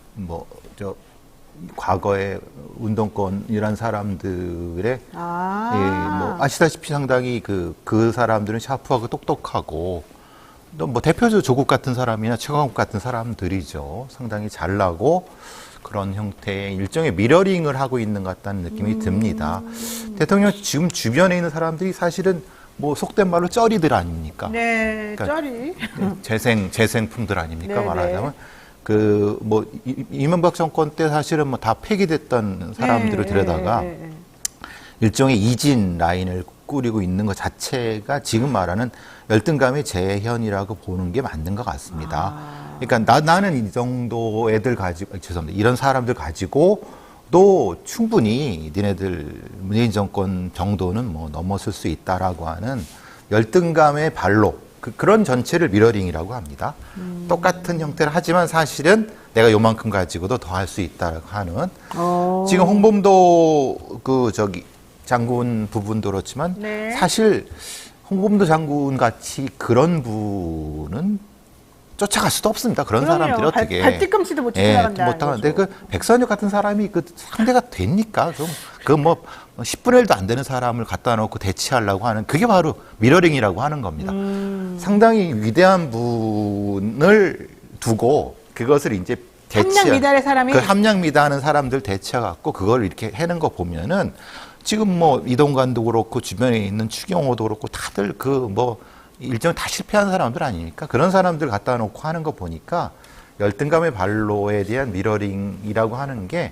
과거의 운동권이란 사람들의 예, 뭐 아시다시피 상당히 그 사람들은 샤프하고 똑똑하고 또 뭐 대표적으로 조국 같은 사람이나 최강욱 같은 사람들이죠. 상당히 잘나고 그런 형태의 일종의 미러링을 하고 있는 것 같다는 느낌이 듭니다. 대통령 지금 주변에 있는 사람들이 사실은 뭐 속된 말로 쩌리들 아닙니까? 네, 그러니까 쩌리. 재생품들 아닙니까? 네네. 말하자면 뭐 이명박 정권 때 사실은 뭐 다 폐기됐던 사람들을 들여다가 일종의 이진 라인을 꾸리고 있는 것 자체가 지금 말하는 열등감의 재현이라고 보는 게 맞는 것 같습니다. 그러니까 나는 이 정도 애들 가지고, 죄송합니다, 이런 사람들 가지고도 충분히 니네들 문재인 정권 정도는 뭐 넘어설 수 있다라고 하는 열등감의 발로, 그런 전체를 미러링이라고 합니다. 똑같은 형태를 하지만 사실은 내가 요만큼 가지고도 더 할 수 있다라고 하는. 지금 홍범도 장군 부분도 그렇지만 네. 사실 홍범도 장군 같이 그런 분은 쫓아갈 수도 없습니다. 그런 그럼요. 사람들이 어떻게 발뒤꿈치도 못 쫓아간다. 못 하는데 그 백선엽 같은 사람이 그 상대가 됩니까? 그럼 뭐 10분의 1도 안 되는 사람을 갖다 놓고 대치하려고 하는, 그게 바로 미러링이라고 하는 겁니다. 상당히 위대한 분을 두고 그것을 이제 함량미달의 사람이 그 함량미달하는 사람들 대체해갖고 그걸 이렇게 해는 거 보면은 지금 뭐 이동관도 그렇고 주변에 있는 추경호도 그렇고 다들 일정 다 실패한 사람들 아닙니까? 그런 사람들 갖다 놓고 하는 거 보니까 열등감의 발로에 대한 미러링이라고 하는 게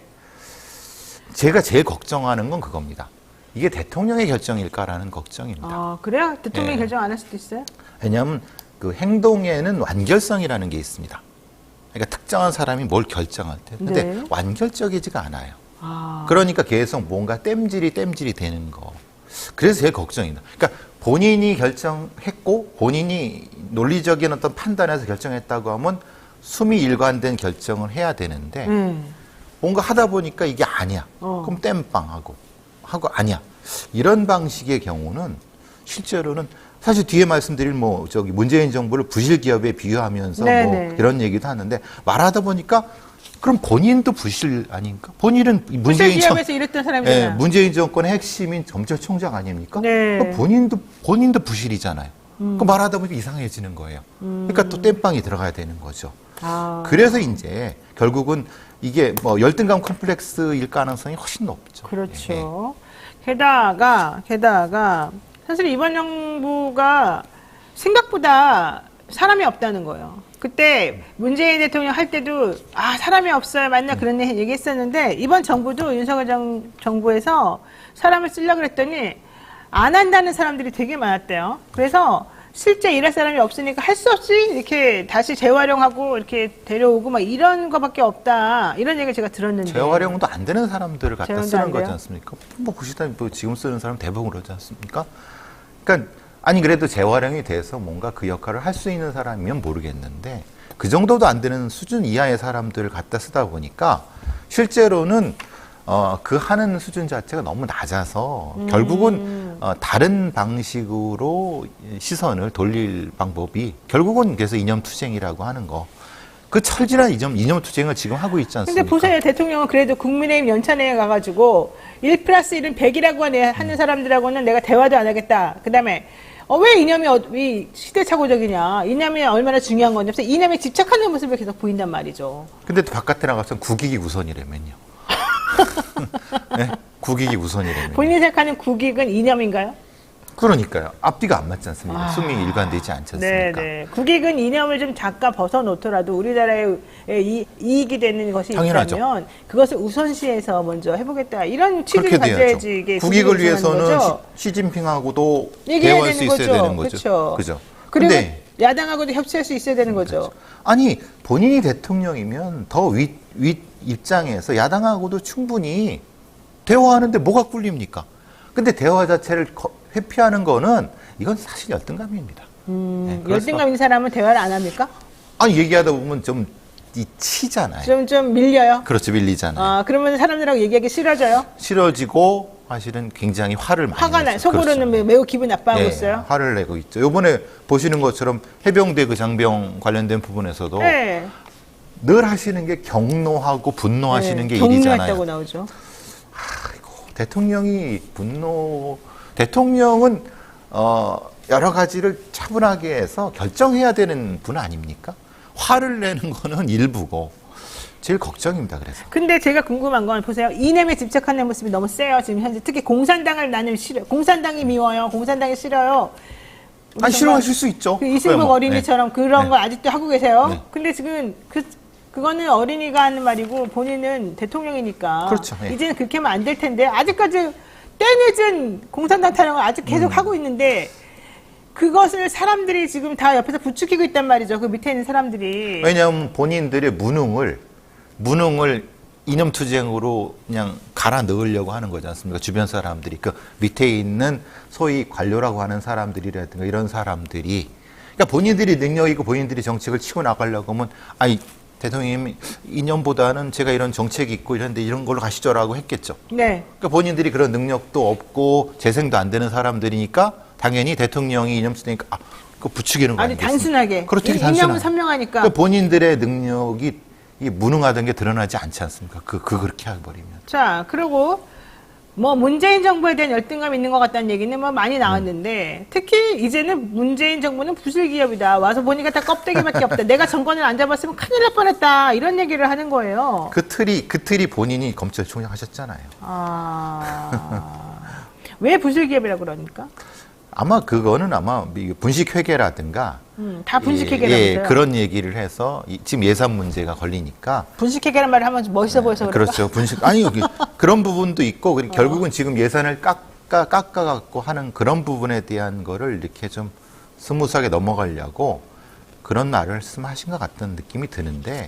제가 제일 걱정하는 건 그겁니다. 이게 대통령의 결정일까라는 걱정입니다. 그래요? 대통령이 예. 결정 안 할 수도 있어요? 왜냐하면 그 행동에는 완결성이라는 게 있습니다. 그러니까 특정한 사람이 뭘 결정할 때. 근데 네. 완결적이지가 않아요. 그러니까 계속 뭔가 땜질이 되는 거. 그래서 제일 걱정입니다. 그러니까 본인이 결정했고 본인이 논리적인 어떤 판단에서 결정했다고 하면 숨이 일관된 결정을 해야 되는데 뭔가 하다 보니까 이게 아니야. 그럼 땜빵하고 아니야. 이런 방식의 경우는 실제로는 사실 뒤에 말씀드릴 문재인 정부를 부실 기업에 비유하면서 이런 얘기도 하는데 말하다 보니까 그럼 본인도 부실 아닌가? 본인은 부실 기업에서 일했던 사람이잖아요. 문재인 정권의 핵심인 검찰총장 아닙니까? 네. 본인도 부실이잖아요. 그 말하다 보니까 이상해지는 거예요. 그러니까 또 땜빵이 들어가야 되는 거죠. 그래서 이제 결국은 이게 열등감 컴플렉스일 가능성이 훨씬 높죠. 그렇죠. 게다가 사실 이번 정부가 생각보다 사람이 없다는 거예요. 그때 문재인 대통령 할 때도 사람이 없어요. 맨날 그런 얘기 했었는데 이번 정부도 윤석열 정부에서 사람을 쓰려고 그랬더니 안 한다는 사람들이 되게 많았대요. 그래서 실제 일할 사람이 없으니까 할 수 없이 이렇게 다시 재활용하고 이렇게 데려오고 막 이런 거밖에 없다. 이런 얘기를 제가 들었는데. 재활용도 안 되는 사람들을 갖다 재활용도 쓰는 안 돼요? 거지 않습니까? 보시다시피 지금 쓰는 사람 대부분 그러지 않습니까? 그러니까 아니 그래도 재활용이 돼서 뭔가 그 역할을 할 수 있는 사람이면 모르겠는데 그 정도도 안 되는 수준 이하의 사람들을 갖다 쓰다 보니까 실제로는 그 하는 수준 자체가 너무 낮아서 결국은 다른 방식으로 시선을 돌릴 방법이 결국은 그래서 이념투쟁이라고 하는 거. 그 철저한 이념투쟁을 지금 하고 있지 않습니까? 근데 보세요. 대통령은 그래도 국민의힘 연찬회에 가가지고 1+1은 100이라고 하는 사람들하고는 내가 대화도 안 하겠다. 그 다음에 왜 이념이 시대착오적이냐. 이념이 얼마나 중요한 건지. 이념에 집착하는 모습을 계속 보인단 말이죠. 근데 또 바깥에 나가서 국익이 우선이라면요. 네? 국익이 우선이라면. 본인이 생각하는 국익은 이념인가요? 그러니까요. 앞뒤가 안 맞지 않습니까? 숙명이 일관되지 않지 않습니까? 네. 국익은 이념을 좀 잠깐 벗어놓더라도 우리나라의 이익이 되는 것이 당연하죠. 있다면 그것을 우선시해서 먼저 해보겠다. 이런 취지를 가져야지 이게 국익을 위해서는 거죠. 시진핑하고도 대화할 수 있어야 되는 거죠. 그죠? 그리고 근데 야당하고도 협치할 수 있어야 되는 거죠. 그렇죠. 아니 본인이 대통령이면 더 윗 입장에서 야당하고도 충분히 대화하는데 뭐가 꿀립니까? 근데 대화 자체를 회피하는 거는 이건 사실 열등감입니다. 네, 열등감 있는 사람은 대화를 안 합니까? 아니 얘기하다 보면 좀 치잖아요. 좀 밀려요? 그렇죠. 밀리잖아요. 그러면 사람들하고 얘기하기 싫어져요? 싫어지고 사실은 굉장히 화를 많이 화가 나요. 속으로는 그렇죠. 매우 기분 나빠하고 네, 있어요? 화를 내고 있죠. 이번에 보시는 것처럼 해병대 그 장병 관련된 부분에서도 네. 늘 하시는 게 경노하고 분노하시는 게 경노했다고 일이잖아요. 나오죠. 대통령은 여러 가지를 차분하게 해서 결정해야 되는 분 아닙니까? 화를 내는 거는 일부고 제일 걱정입니다. 그래서. 근데 제가 궁금한 건 보세요. 이념에 집착하는 모습이 너무 세요. 지금 현재 특히 공산당을 나는 싫어요. 공산당이 미워요. 공산당이 싫어요. 아니 싫어하실 수 있죠. 그 이승복 어린이처럼 그런 네. 걸 아직도 하고 계세요. 네. 근데 지금 그거는 어린이가 하는 말이고 본인은 대통령이니까. 그렇죠. 네. 이제는 그렇게 하면 안 될 텐데 아직까지 때늦은 공산당 타령을 아직 계속 하고 있는데 그것을 사람들이 지금 다 옆에서 부추기고 있단 말이죠. 그 밑에 있는 사람들이. 왜냐하면 본인들의 무능을 이념투쟁으로 그냥 갈아 넣으려고 하는 거지 않습니까? 주변 사람들이 그 밑에 있는 소위 관료라고 하는 사람들이라든가 이런 사람들이 그러니까 본인들이 능력 있고 본인들이 정책을 치고 나가려고 하면 대통령님 이념보다는 제가 이런 정책이 있고 이런데 이런 걸로 가시죠라고 했겠죠. 네. 그러니까 본인들이 그런 능력도 없고 재생도 안 되는 사람들이니까 당연히 대통령이 이념 쓰니까 그거 부추기는 거 아니 아니겠습니까? 단순하게. 그렇죠. 이념은 선명하니까. 그러니까 본인들의 능력이 무능하던 게 드러나지 않지 않습니까? 그렇게 해버리면. 자, 그리고 문재인 정부에 대한 열등감이 있는 것 같다는 얘기는 많이 나왔는데 특히 이제는 문재인 정부는 부실 기업이다. 와서 보니까 다 껍데기밖에 없다. 내가 정권을 안 잡았으면 큰일 날 뻔했다. 이런 얘기를 하는 거예요. 그 틀이 본인이 검찰총장 하셨잖아요. 왜 부실 기업이라고 그러니까? 아마 그거는 분식회계라든가 다 분식회계라면서요? 그런 얘기를 해서 지금 예산 문제가 걸리니까 분식회계란 말을 하면 멋있어 보여서 그런가? 그렇죠. 그런 부분도 있고 결국은 지금 예산을 깎아갖고 하는 그런 부분에 대한 거를 이렇게 좀 스무스하게 넘어가려고 그런 말을 하신 것 같은 느낌이 드는데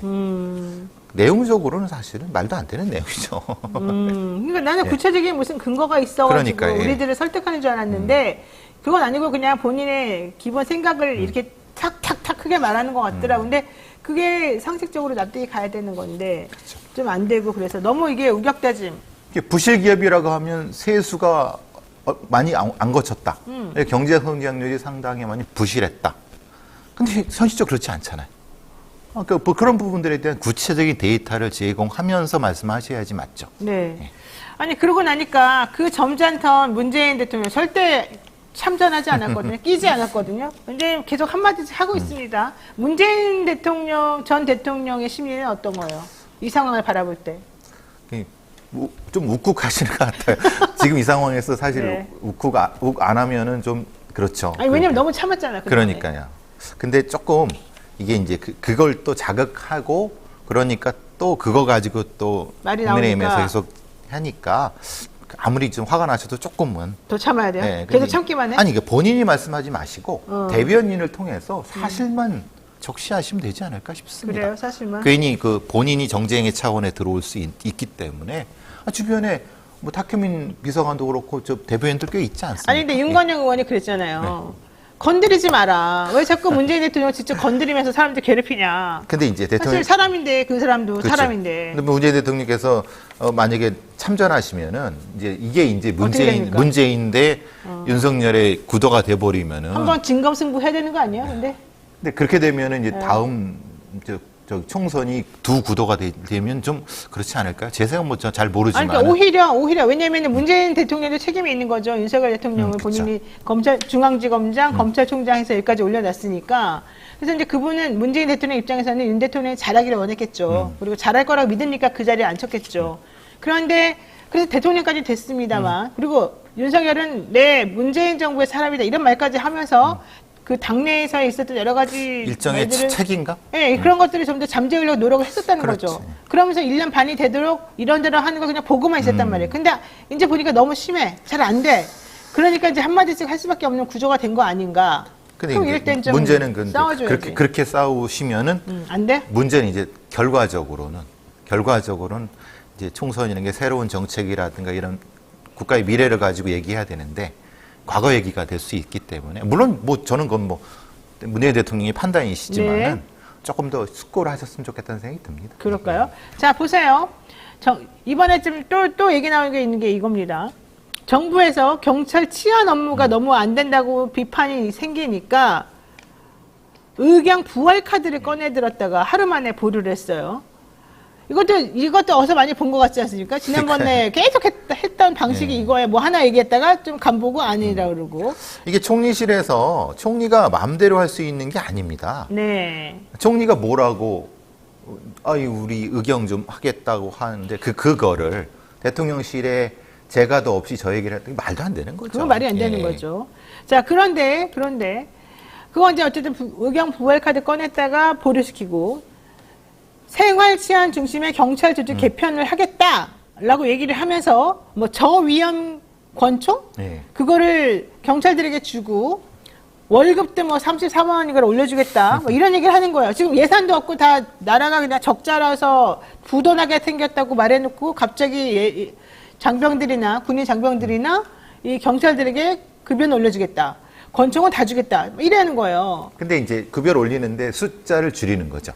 내용적으로는 사실은 말도 안 되는 내용이죠. 그러니까 나는 구체적인 무슨 근거가 있어가지고 그러니까, 우리들을 설득하는 줄 알았는데 그건 아니고 그냥 본인의 기본 생각을 이렇게 탁탁탁 크게 말하는 것 같더라고. 근데 그게 상식적으로 납득이 가야 되는 건데 좀 안 되고 그래서 너무 이게 우격다짐. 이게 부실 기업이라고 하면 세수가 많이 안 거쳤다. 경제 성장률이 상당히 많이 부실했다. 근데 현실적으로 그렇지 않잖아요. 그러니까 뭐 그런 부분들에 대한 구체적인 데이터를 제공하면서 말씀하셔야지 맞죠. 네. 아니 그러고 나니까 그 점잖던 문재인 대통령 절대 참전하지 않았거든요. 끼지 않았거든요. 근데 계속 한마디씩 하고 있습니다. 문재인 대통령 전 대통령의 심리는 어떤 거예요? 이 상황을 바라볼 때. 좀 욱욱하시는 것 같아요. 지금 이 상황에서 사실 네. 욱 안 하면은 좀 그렇죠. 아니 왜냐면 너무 참았잖아요. 그러니까요. 근데 조금 이게 이제 그걸 또 자극하고 그러니까 또 그거 가지고 또 말이 국민의힘에서 나오니까. 계속 하니까 아무리 좀 화가 나셔도 조금은 더 참아야 돼요? 네, 계속 근데 참기만 해? 아니 이게 본인이 말씀하지 마시고 대변인을 통해서 사실만 적시하시면 되지 않을까 싶습니다. 그래요, 사실만. 괜히 그 본인이 정쟁의 차원에 들어올 수 있기 때문에 주변에 뭐 탁현민 비서관도 그렇고 저 대변인들 꽤 있지 않습니까? 아니 근데 윤건영 의원이 그랬잖아요. 건드리지 마라. 왜 자꾸 문재인 대통령 직접 건드리면서 사람들 괴롭히냐. 근데 이제 대통령 사실 사람인데 그 사람도 그렇죠. 사람인데. 근데 문재인 대통령께서 만약에 참전하시면은 이게 이제 어떻게 됩니까? 문재인 대 윤석열의 구도가 돼 버리면은 한번 진검승부 해야 되는 거 아니에요? 근데 그렇게 되면은 이제 네. 다음 저 총선이 두 구도가 되면 좀 그렇지 않을까요? 제 생각 뭐 잘 모르지만. 아니, 그러니까 오히려 왜냐면은 문재인 대통령도 책임이 있는 거죠. 윤석열 대통령은 그쵸. 본인이 중앙지검장, 검찰총장에서 여기까지 올려놨으니까. 그래서 이제 그분은 문재인 대통령 입장에서는 윤 대통령이 잘하기를 원했겠죠. 그리고 잘할 거라고 믿으니까 그 자리에 앉혔겠죠. 그런데 그래서 대통령까지 됐습니다만, 그리고 윤석열은 내 문재인 정부의 사람이다 이런 말까지 하면서 그 당내에서 있었던 여러 가지 일정의 말들을 책임감? 네, 그런 것들을 좀 더 잠재우려고 노력을 했었다는 그렇지. 거죠. 그러면서 1년 반이 되도록 이런저런 하는 거 그냥 보고만 있었단 말이에요. 근데 이제 보니까 너무 심해. 잘 안 돼. 그러니까 이제 한마디씩 할 수밖에 없는 구조가 된 거 아닌가. 근데 그럼 이제 이럴 땐 좀 문제는 근데 싸워줘야지. 그렇게 싸우시면은 안 돼? 문제는 이제 결과적으로는 이제 총선이라는 게 새로운 정책이라든가 이런 국가의 미래를 가지고 얘기해야 되는데 과거 얘기가 될 수 있기 때문에 물론 뭐 저는 그건 뭐 문재인 대통령의 판단이시지만은 네. 조금 더 숙고를 하셨으면 좋겠다는 생각이 듭니다. 그럴까요? 자, 보세요. 이번에 좀 또 얘기 나오는 게 있는 게 이겁니다. 정부에서 경찰 치안 업무가 너무 안 된다고 비판이 생기니까 의경 부활 카드를 꺼내들었다가 하루 만에 보류를 했어요. 이것도 어디서 많이 본 것 같지 않습니까? 지난번에 계속 했던 방식이 네. 이거에 뭐 하나 얘기했다가 좀 간보고 아니라 그러고. 이게 총리실에서 총리가 마음대로 할 수 있는 게 아닙니다. 네. 총리가 뭐라고 우리 의경 좀 하겠다고 하는데 그거를 대통령실에 제가도 없이 저 얘기를 했더니 말도 안 되는 거죠. 그건 말이 안 되는 예. 거죠. 자, 그런데 그건 이제 어쨌든 의경 부활 카드 꺼냈다가 보류시키고 생활 치안 중심의 경찰 조직 개편을 하겠다라고 얘기를 하면서 뭐 저위험 권총 예. 그거를 경찰들에게 주고 월급도 뭐 34만 원인가를 올려주겠다 뭐 이런 얘기를 하는 거예요. 지금 예산도 없고 다 나라가 그냥 적자라서 부도나게 생겼다고 말해놓고 갑자기 장병들이나 군인 장병들이나 이 경찰들에게 급여는 올려주겠다. 권총은 다 주겠다. 이러는 거예요. 근데 이제 급여를 올리는데 숫자를 줄이는 거죠.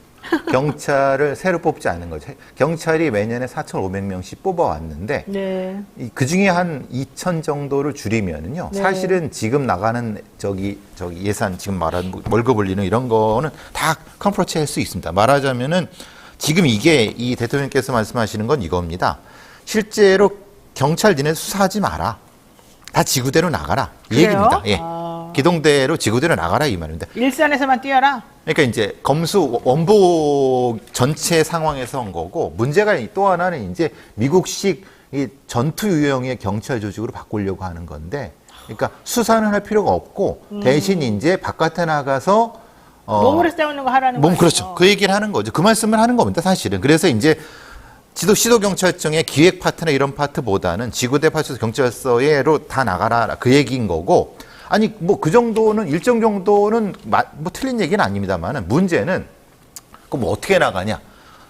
경찰을 새로 뽑지 않는 거죠. 경찰이 매년에 4,500명씩 뽑아왔는데 네. 그 중에 한 2,000 정도를 줄이면은요. 네. 사실은 지금 나가는 저기 예산 지금 말하는 월급 올리는 이런 거는 다 컴프로치 할 수 있습니다. 말하자면은 지금 이 대통령께서 말씀하시는 건 이겁니다. 실제로 경찰 니네 수사하지 마라. 다 지구대로 나가라. 이 그래요? 얘기입니다. 예. 아. 기동대로 지구대로 나가라 이 말입니다. 일선에서만 뛰어라. 그러니까 이제 검수 원복 전체 상황에서 한 거고 문제가 또 하나는 이제 미국식 이 전투 유형의 경찰 조직으로 바꾸려고 하는 건데 그러니까 수사는 할 필요가 없고 대신 이제 바깥에 나가서 몸으로 싸우는 거 하라는 거죠. 그렇죠. 그 얘기를 하는 거죠. 그 말씀을 하는 겁니다. 사실은. 그래서 이제 시도경찰청의 기획 파트나 이런 파트보다는 지구대 파트에서 경찰서로 다 나가라 그 얘기인 거고 아니 뭐 그 정도는 일정 정도는 뭐 틀린 얘기는 아닙니다만은 문제는 그 뭐 어떻게 나가냐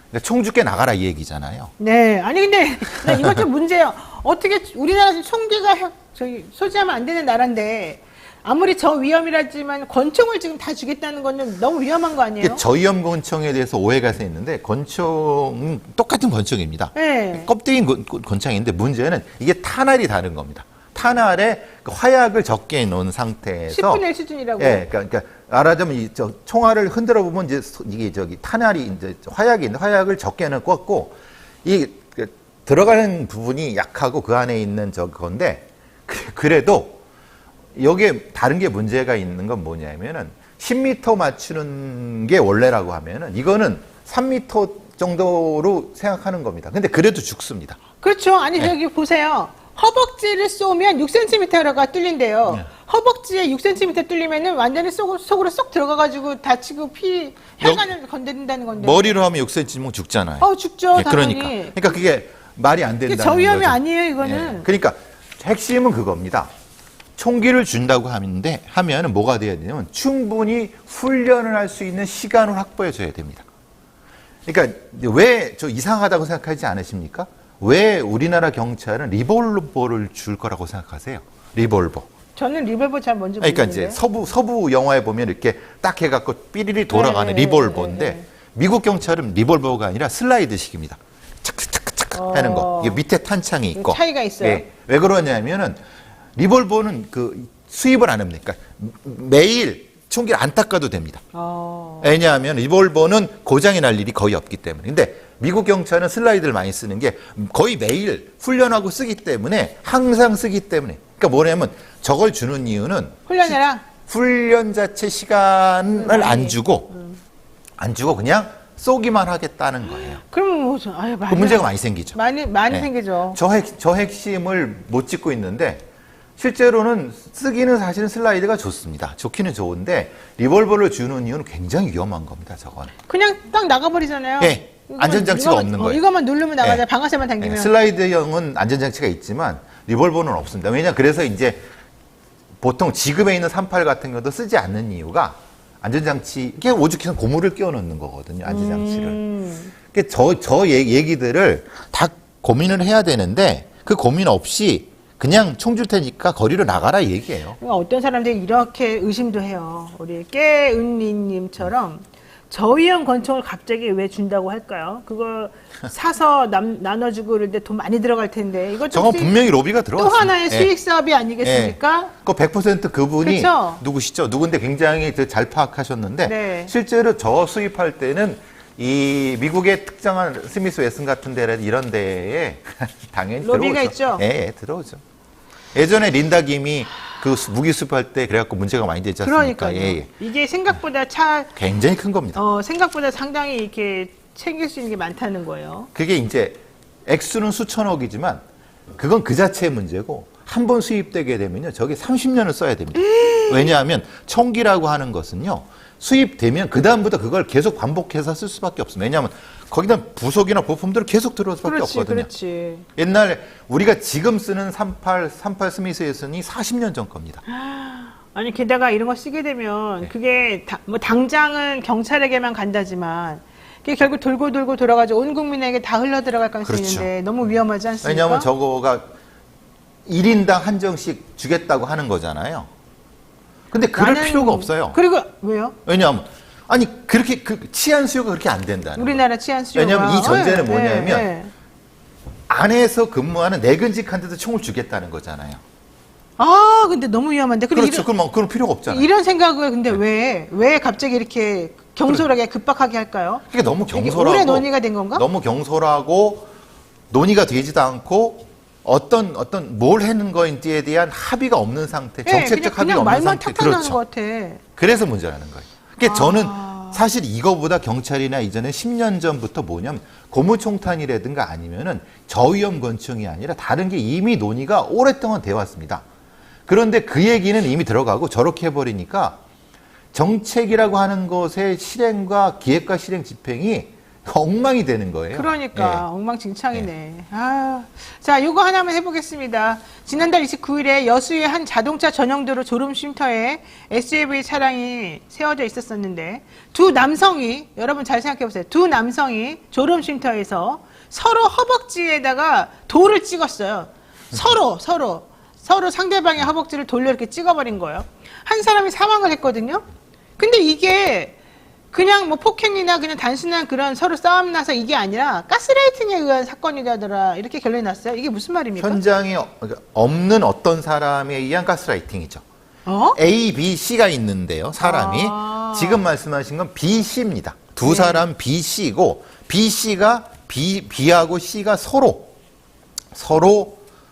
그러니까 총주께 나가라 이 얘기잖아요. 네, 아니 근데 이것 좀 문제예요. 어떻게 우리나라 지금 총기가 소지하면 안 되는 나라인데 아무리 저위험이라지만 권총을 지금 다 주겠다는 거는 너무 위험한 거 아니에요? 이게 저위험 권총에 대해서 오해가 있는데 권총은 똑같은 권총입니다. 네. 껍데기인 권총인데 문제는 이게 탄알이 다른 겁니다. 탄알에 그 화약을 적게 넣은 상태에서 10분의 1 수준이라고. 예, 그러니까 말하자면 저 총알을 흔들어 보면 이제 이게 저기 탄알이 이제 화약이 있는데 화약을 적게 넣었고 이 들어가는 부분이 약하고 그 안에 있는 건데 그래도 여기에 다른 게 문제가 있는 건 뭐냐면은 10m 맞추는 게 원래라고 하면은 이거는 3m 정도로 생각하는 겁니다. 근데 그래도 죽습니다. 그렇죠. 아니 네. 저기 보세요. 허벅지를 쏘면 6cm가 뚫린대요. 네. 허벅지에 6cm 뚫리면은 완전히 속으로 쏙 들어가가지고 다치고 혈관을 건드린다는 건데. 머리로 하면 6cm면 죽잖아요. 죽죠. 예, 당연히. 그러니까 그게 말이 안 된다는 그게 저위험이 거죠. 아니에요, 이거는. 예. 그러니까 핵심은 그겁니다. 총기를 준다고 하면은 뭐가 돼야 되냐면 충분히 훈련을 할 수 있는 시간을 확보해 줘야 됩니다. 그러니까 왜 저 이상하다고 생각하지 않으십니까? 왜 우리나라 경찰은 리볼버를 줄 거라고 생각하세요? 리볼버. 저는 리볼버 잘 뭔지 그러니까 모르는데. 이제 서부 영화에 보면 이렇게 딱 해갖고 삐리리 돌아가는 네, 리볼버인데 네, 네. 미국 경찰은 리볼버가 아니라 슬라이드식입니다. 착착착착 하는 거. 이게 밑에 탄창이 있고. 차이가 있어요. 예. 왜 그러냐면은 리볼버는 그 수입을 안 합니까? 매일 총기를 안 닦아도 됩니다. 왜냐하면 리볼버는 고장이 날 일이 거의 없기 때문에. 근데 미국 경찰은 슬라이드를 많이 쓰는 게 거의 매일 훈련하고 쓰기 때문에 항상 쓰기 때문에. 그러니까 뭐냐면 저걸 주는 이유는 훈련해라. 훈련 자체 시간을 안 주고 그냥 쏘기만 하겠다는 거예요. 그럼 뭐, 그 문제가 많이 생기죠. 많이 네. 생기죠. 저 핵심을 못 짚고 있는데 실제로는 쓰기는 사실은 슬라이드가 좋습니다. 좋기는 좋은데 리볼버를 주는 이유는 굉장히 위험한 겁니다. 저건. 그냥 딱 나가버리잖아요. 예. 안전장치가 없는 거예요. 이것만 누르면 나가잖아요. 예. 방아쇠만 당기면. 슬라이드형은 안전장치가 있지만 리볼버는 없습니다. 왜냐 그래서 이제 보통 지급에 있는 38 같은 것도 쓰지 않는 이유가 안전장치, 이게 오죽해서 고무를 끼워 넣는 거거든요. 안전장치를. 저 얘기들을 다 고민을 해야 되는데 그 고민 없이 그냥 총 줄 테니까 거리로 나가라 얘기예요. 그러니까 어떤 사람들이 이렇게 의심도 해요. 우리 깨은니님처럼 저위험 권총을 갑자기 왜 준다고 할까요? 그거 사서 나눠주고 그럴 때 돈 많이 들어갈 텐데. 이거 저건 분명히 로비가 또 들어갔습니다. 하나의 수익 사업이 아니겠습니까? 그 100% 그분이 그쵸? 누구시죠? 누군데 굉장히 잘 파악하셨는데 네. 실제로 저 수입할 때는 이 미국의 특정한 스미스 웨슨 같은 데라 이런 데에 당연히 로비가 들어오죠. 있죠? 예, 들어오죠. 예전에 린다 김이 그 무기 수입할 때 그래갖고 문제가 많이 되지 않습니까? 그러니까요. 예. 이게 생각보다 굉장히 큰 겁니다. 생각보다 상당히 이렇게 챙길 수 있는 게 많다는 거예요. 그게 이제 액수는 수천억이지만 그건 그 자체의 문제고 한 번 수입되게 되면요. 저게 30년을 써야 됩니다. 왜냐하면 총기라고 하는 것은요. 수입되면 그다음부터 그걸 계속 반복해서 쓸 수밖에 없습니다. 왜냐하면 거기다 부속이나 부품들을 계속 들어올 수밖에 없거든요. 그렇지. 옛날에 우리가 지금 쓰는 38 스미스 웨슨이 40년 전 겁니다. 아니 게다가 이런 거 쓰게 되면 그게 뭐 당장은 경찰에게만 간다지만 그게 결국 돌고 돌아가지고 온 국민에게 다 흘러 들어갈 가능성이 그렇죠. 있는데 너무 위험하지 않습니까? 왜냐하면 저거가 1인당 한 정씩 주겠다고 하는 거잖아요. 근데 그럴 필요가 없어요. 그리고 왜요? 왜냐하면 아니 그렇게 치안 수요가 그렇게 안 된다는 우리나라 치안 수요가. 왜냐하면 이 전제는 네, 뭐냐면 네. 안에서 근무하는 내근직한테도 총을 주겠다는 거잖아요. 아 근데 너무 위험한데. 그렇죠. 그럼 필요가 없잖아요. 이런 생각을 근데 왜 갑자기 이렇게 경솔하게 급박하게 할까요? 그게 너무 이게 경솔하고 오래 논의가 된 건가? 너무 경솔하고 논의가 되지도 않고 어떤 뭘 하는 거인지에 대한 합의가 없는 상태, 정책적 합의가 없는 말만 상태. 탁탁 나는 그렇죠. 것 같아. 그래서 문제라는 거예요. 그러니까 저는 사실 이거보다 경찰이나 이전에 10년 전부터 뭐냐면 고무총탄이라든가 아니면은 저위험 권총이 아니라 다른 게 이미 논의가 오랫동안 되어 왔습니다. 그런데 그 얘기는 이미 들어가고 저렇게 해버리니까 정책이라고 하는 것의 실행과 기획과 실행 집행이 엉망이 되는 거예요. 그러니까 엉망진창이네. 자, 요거 하나만 해보겠습니다. 지난달 29일에 여수의 한 자동차 전용 도로 졸음 쉼터에 SUV 차량이 세워져 있었었는데 두 남성이, 여러분 잘 생각해 보세요. 두 남성이 졸음 쉼터에서 서로 허벅지에다가 돌을 찍었어요. 서로 상대방의 허벅지를 돌려 이렇게 찍어버린 거예요. 한 사람이 사망을 했거든요. 근데 이게 그냥 뭐 폭행이나 그냥 단순한 그런 서로 싸움 나서 이게 아니라 가스라이팅에 의한 사건이라더라 이렇게 결론이 났어요. 이게 무슨 말입니까? 현장에 없는 어떤 사람에 의한 가스라이팅이죠. 어? A, B, C가 있는데요. 사람이 지금 말씀하신 건 B, C입니다. 두 사람 B, C고 B, C가 B하고 C가 서로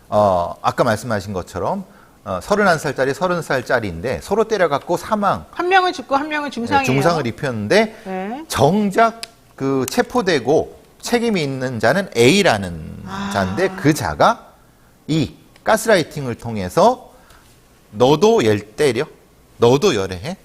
아까 말씀하신 것처럼 31살짜리 30살짜리인데 서로 때려갖고 사망. 한 명은 죽고 한 명은 중상이에요. 중상을 입혔는데 네. 정작 그 체포되고 책임이 있는 자는 A라는 자인데 그 자가 이 가스라이팅을 통해서 너도 얘를 때려, 너도 열애해.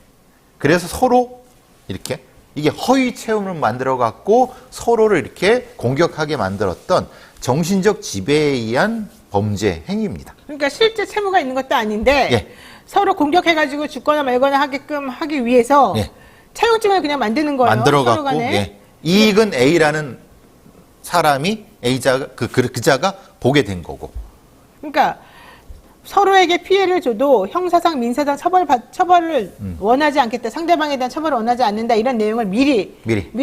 그래서 서로 이렇게 이게 허위 체험을 만들어갖고 서로를 이렇게 공격하게 만들었던 정신적 지배에 의한 범죄 행위입니다. 그러니까 실제 채무가 있는 것도 아닌데 예. 서로 공격해가지고 죽거나 말거나 하게끔 하기 위해서 예. 차용증을 그냥 만드는 거예요. 서로 만들어갖고 간에. 예. 이익은 A라는 사람이 A자가 그 자가 보게 된 거고. 그러니까 서로에게 피해를 줘도 형사상, 민사상 처벌을 원하지 않겠다. 상대방에 대한 처벌을 원하지 않는다. 이런 내용을 미리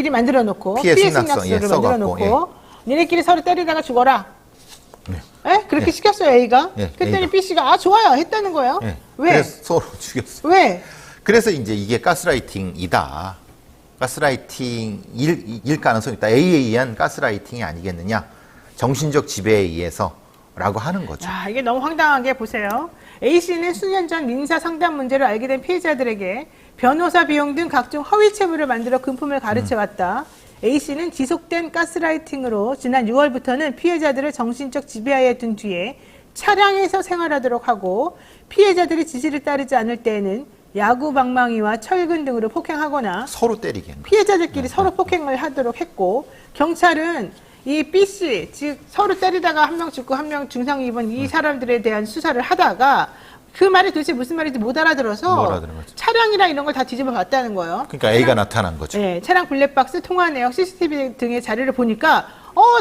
만들어 놓고 피해 승낙서를 예, 만들어 놓고 니네끼리 서로 때리다가 죽어라. 에? 그렇게 예. 시켰어요, A가. 예, 그랬더니 A가. B 씨가 좋아요 했다는 거예요. 예. 왜? 그래서 서로 죽였어요. 왜? 그래서 이제 이게 가스라이팅이다. 가스라이팅일 가능성이 있다. A에 의한 가스라이팅이 아니겠느냐. 정신적 지배에 의해서라고 하는 거죠. 야, 이게 너무 황당한 게 보세요. A씨는 수년 전 민사 상담 문제를 알게 된 피해자들에게 변호사 비용 등 각종 허위 채무를 만들어 금품을 가르쳐왔다. A씨는 지속된 가스라이팅으로 지난 6월부터는 피해자들을 정신적 지배하에 둔 뒤에 차량에서 생활하도록 하고 피해자들이 지시를 따르지 않을 때에는 야구 방망이와 철근 등으로 폭행하거나 서로 때리게. 피해자들끼리 서로 폭행을 하도록 했고 경찰은 이 B씨, 즉 서로 때리다가 한 명 죽고 한 명 중상 입은 이 사람들에 대한 수사를 하다가 그 말이 도대체 무슨 말인지 못 알아들어서 차량이랑 이런 걸 다 뒤집어 봤다는 거예요. 그러니까 A가 나타난 거죠. 네, 차량 블랙박스, 통화 내역, CCTV 등의 자료를 보니까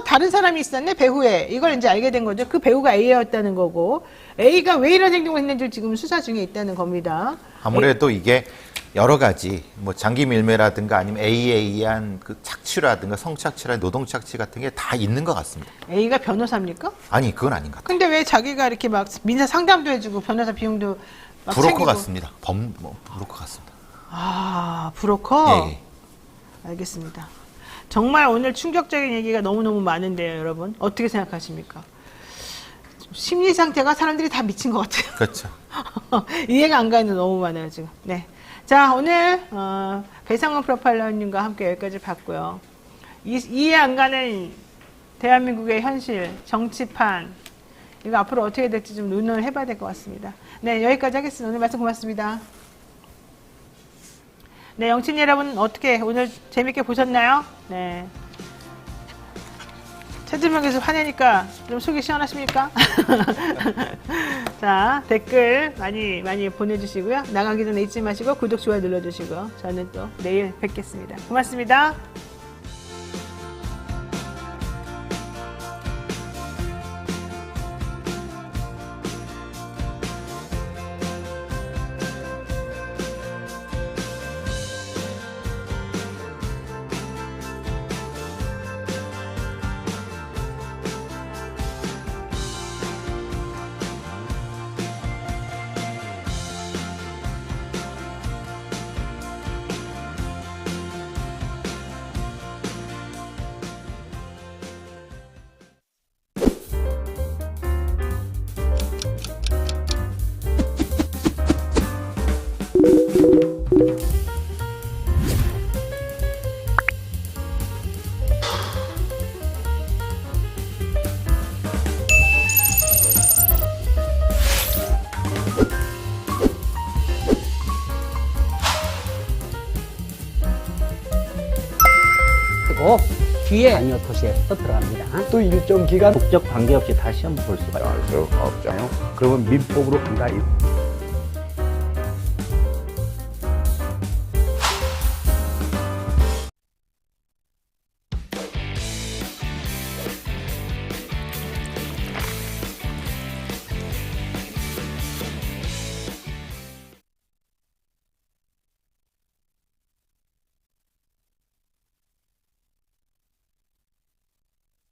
다른 사람이 있었네, 배후에. 이걸 이제 알게 된 거죠. 그 배우가 A였다는 거고 A가 왜 이런 행동을 했는지 지금 수사 중에 있다는 겁니다. 아무래도 이게 여러 가지 뭐 장기 밀매라든가 아니면 A에 의한 그 착취라든가 성착취라든가 노동착취 같은 게 다 있는 것 같습니다. A가 변호사입니까? 아니 그건 아닌 것 같아요. 근데 왜 자기가 이렇게 막 민사 상담도 해주고 변호사 비용도 막 브로커 챙기고. 같습니다. 브로커 같습니다. 아, 브로커? 예, 예. 알겠습니다. 정말 오늘 충격적인 얘기가 너무너무 많은데요, 여러분. 어떻게 생각하십니까? 심리 상태가 사람들이 다 미친 것 같아요. 그렇죠. 이해가 안 가는 게 너무 많아요, 지금. 네. 자, 오늘, 배상훈 프로파일러님과 함께 여기까지 봤고요. 이해 안 가는 대한민국의 현실, 정치판, 이거 앞으로 어떻게 될지 좀 논의를 해봐야 될 것 같습니다. 네, 여기까지 하겠습니다. 오늘 말씀 고맙습니다. 네, 영친 여러분, 어떻게 오늘 재밌게 보셨나요? 네. 최준명 교수 화내니까 좀 속이 시원하십니까? 자, 댓글 많이 보내주시고요. 나가기 전에 잊지 마시고 구독, 좋아요 눌러주시고요. 저는 또 내일 뵙겠습니다. 고맙습니다. 뒤에 아니요 도시에 또 들어갑니다. 또 일정 기간 국적 관계없이 다시 한번 볼 수가 있어요. 그러면 민법으로 간다.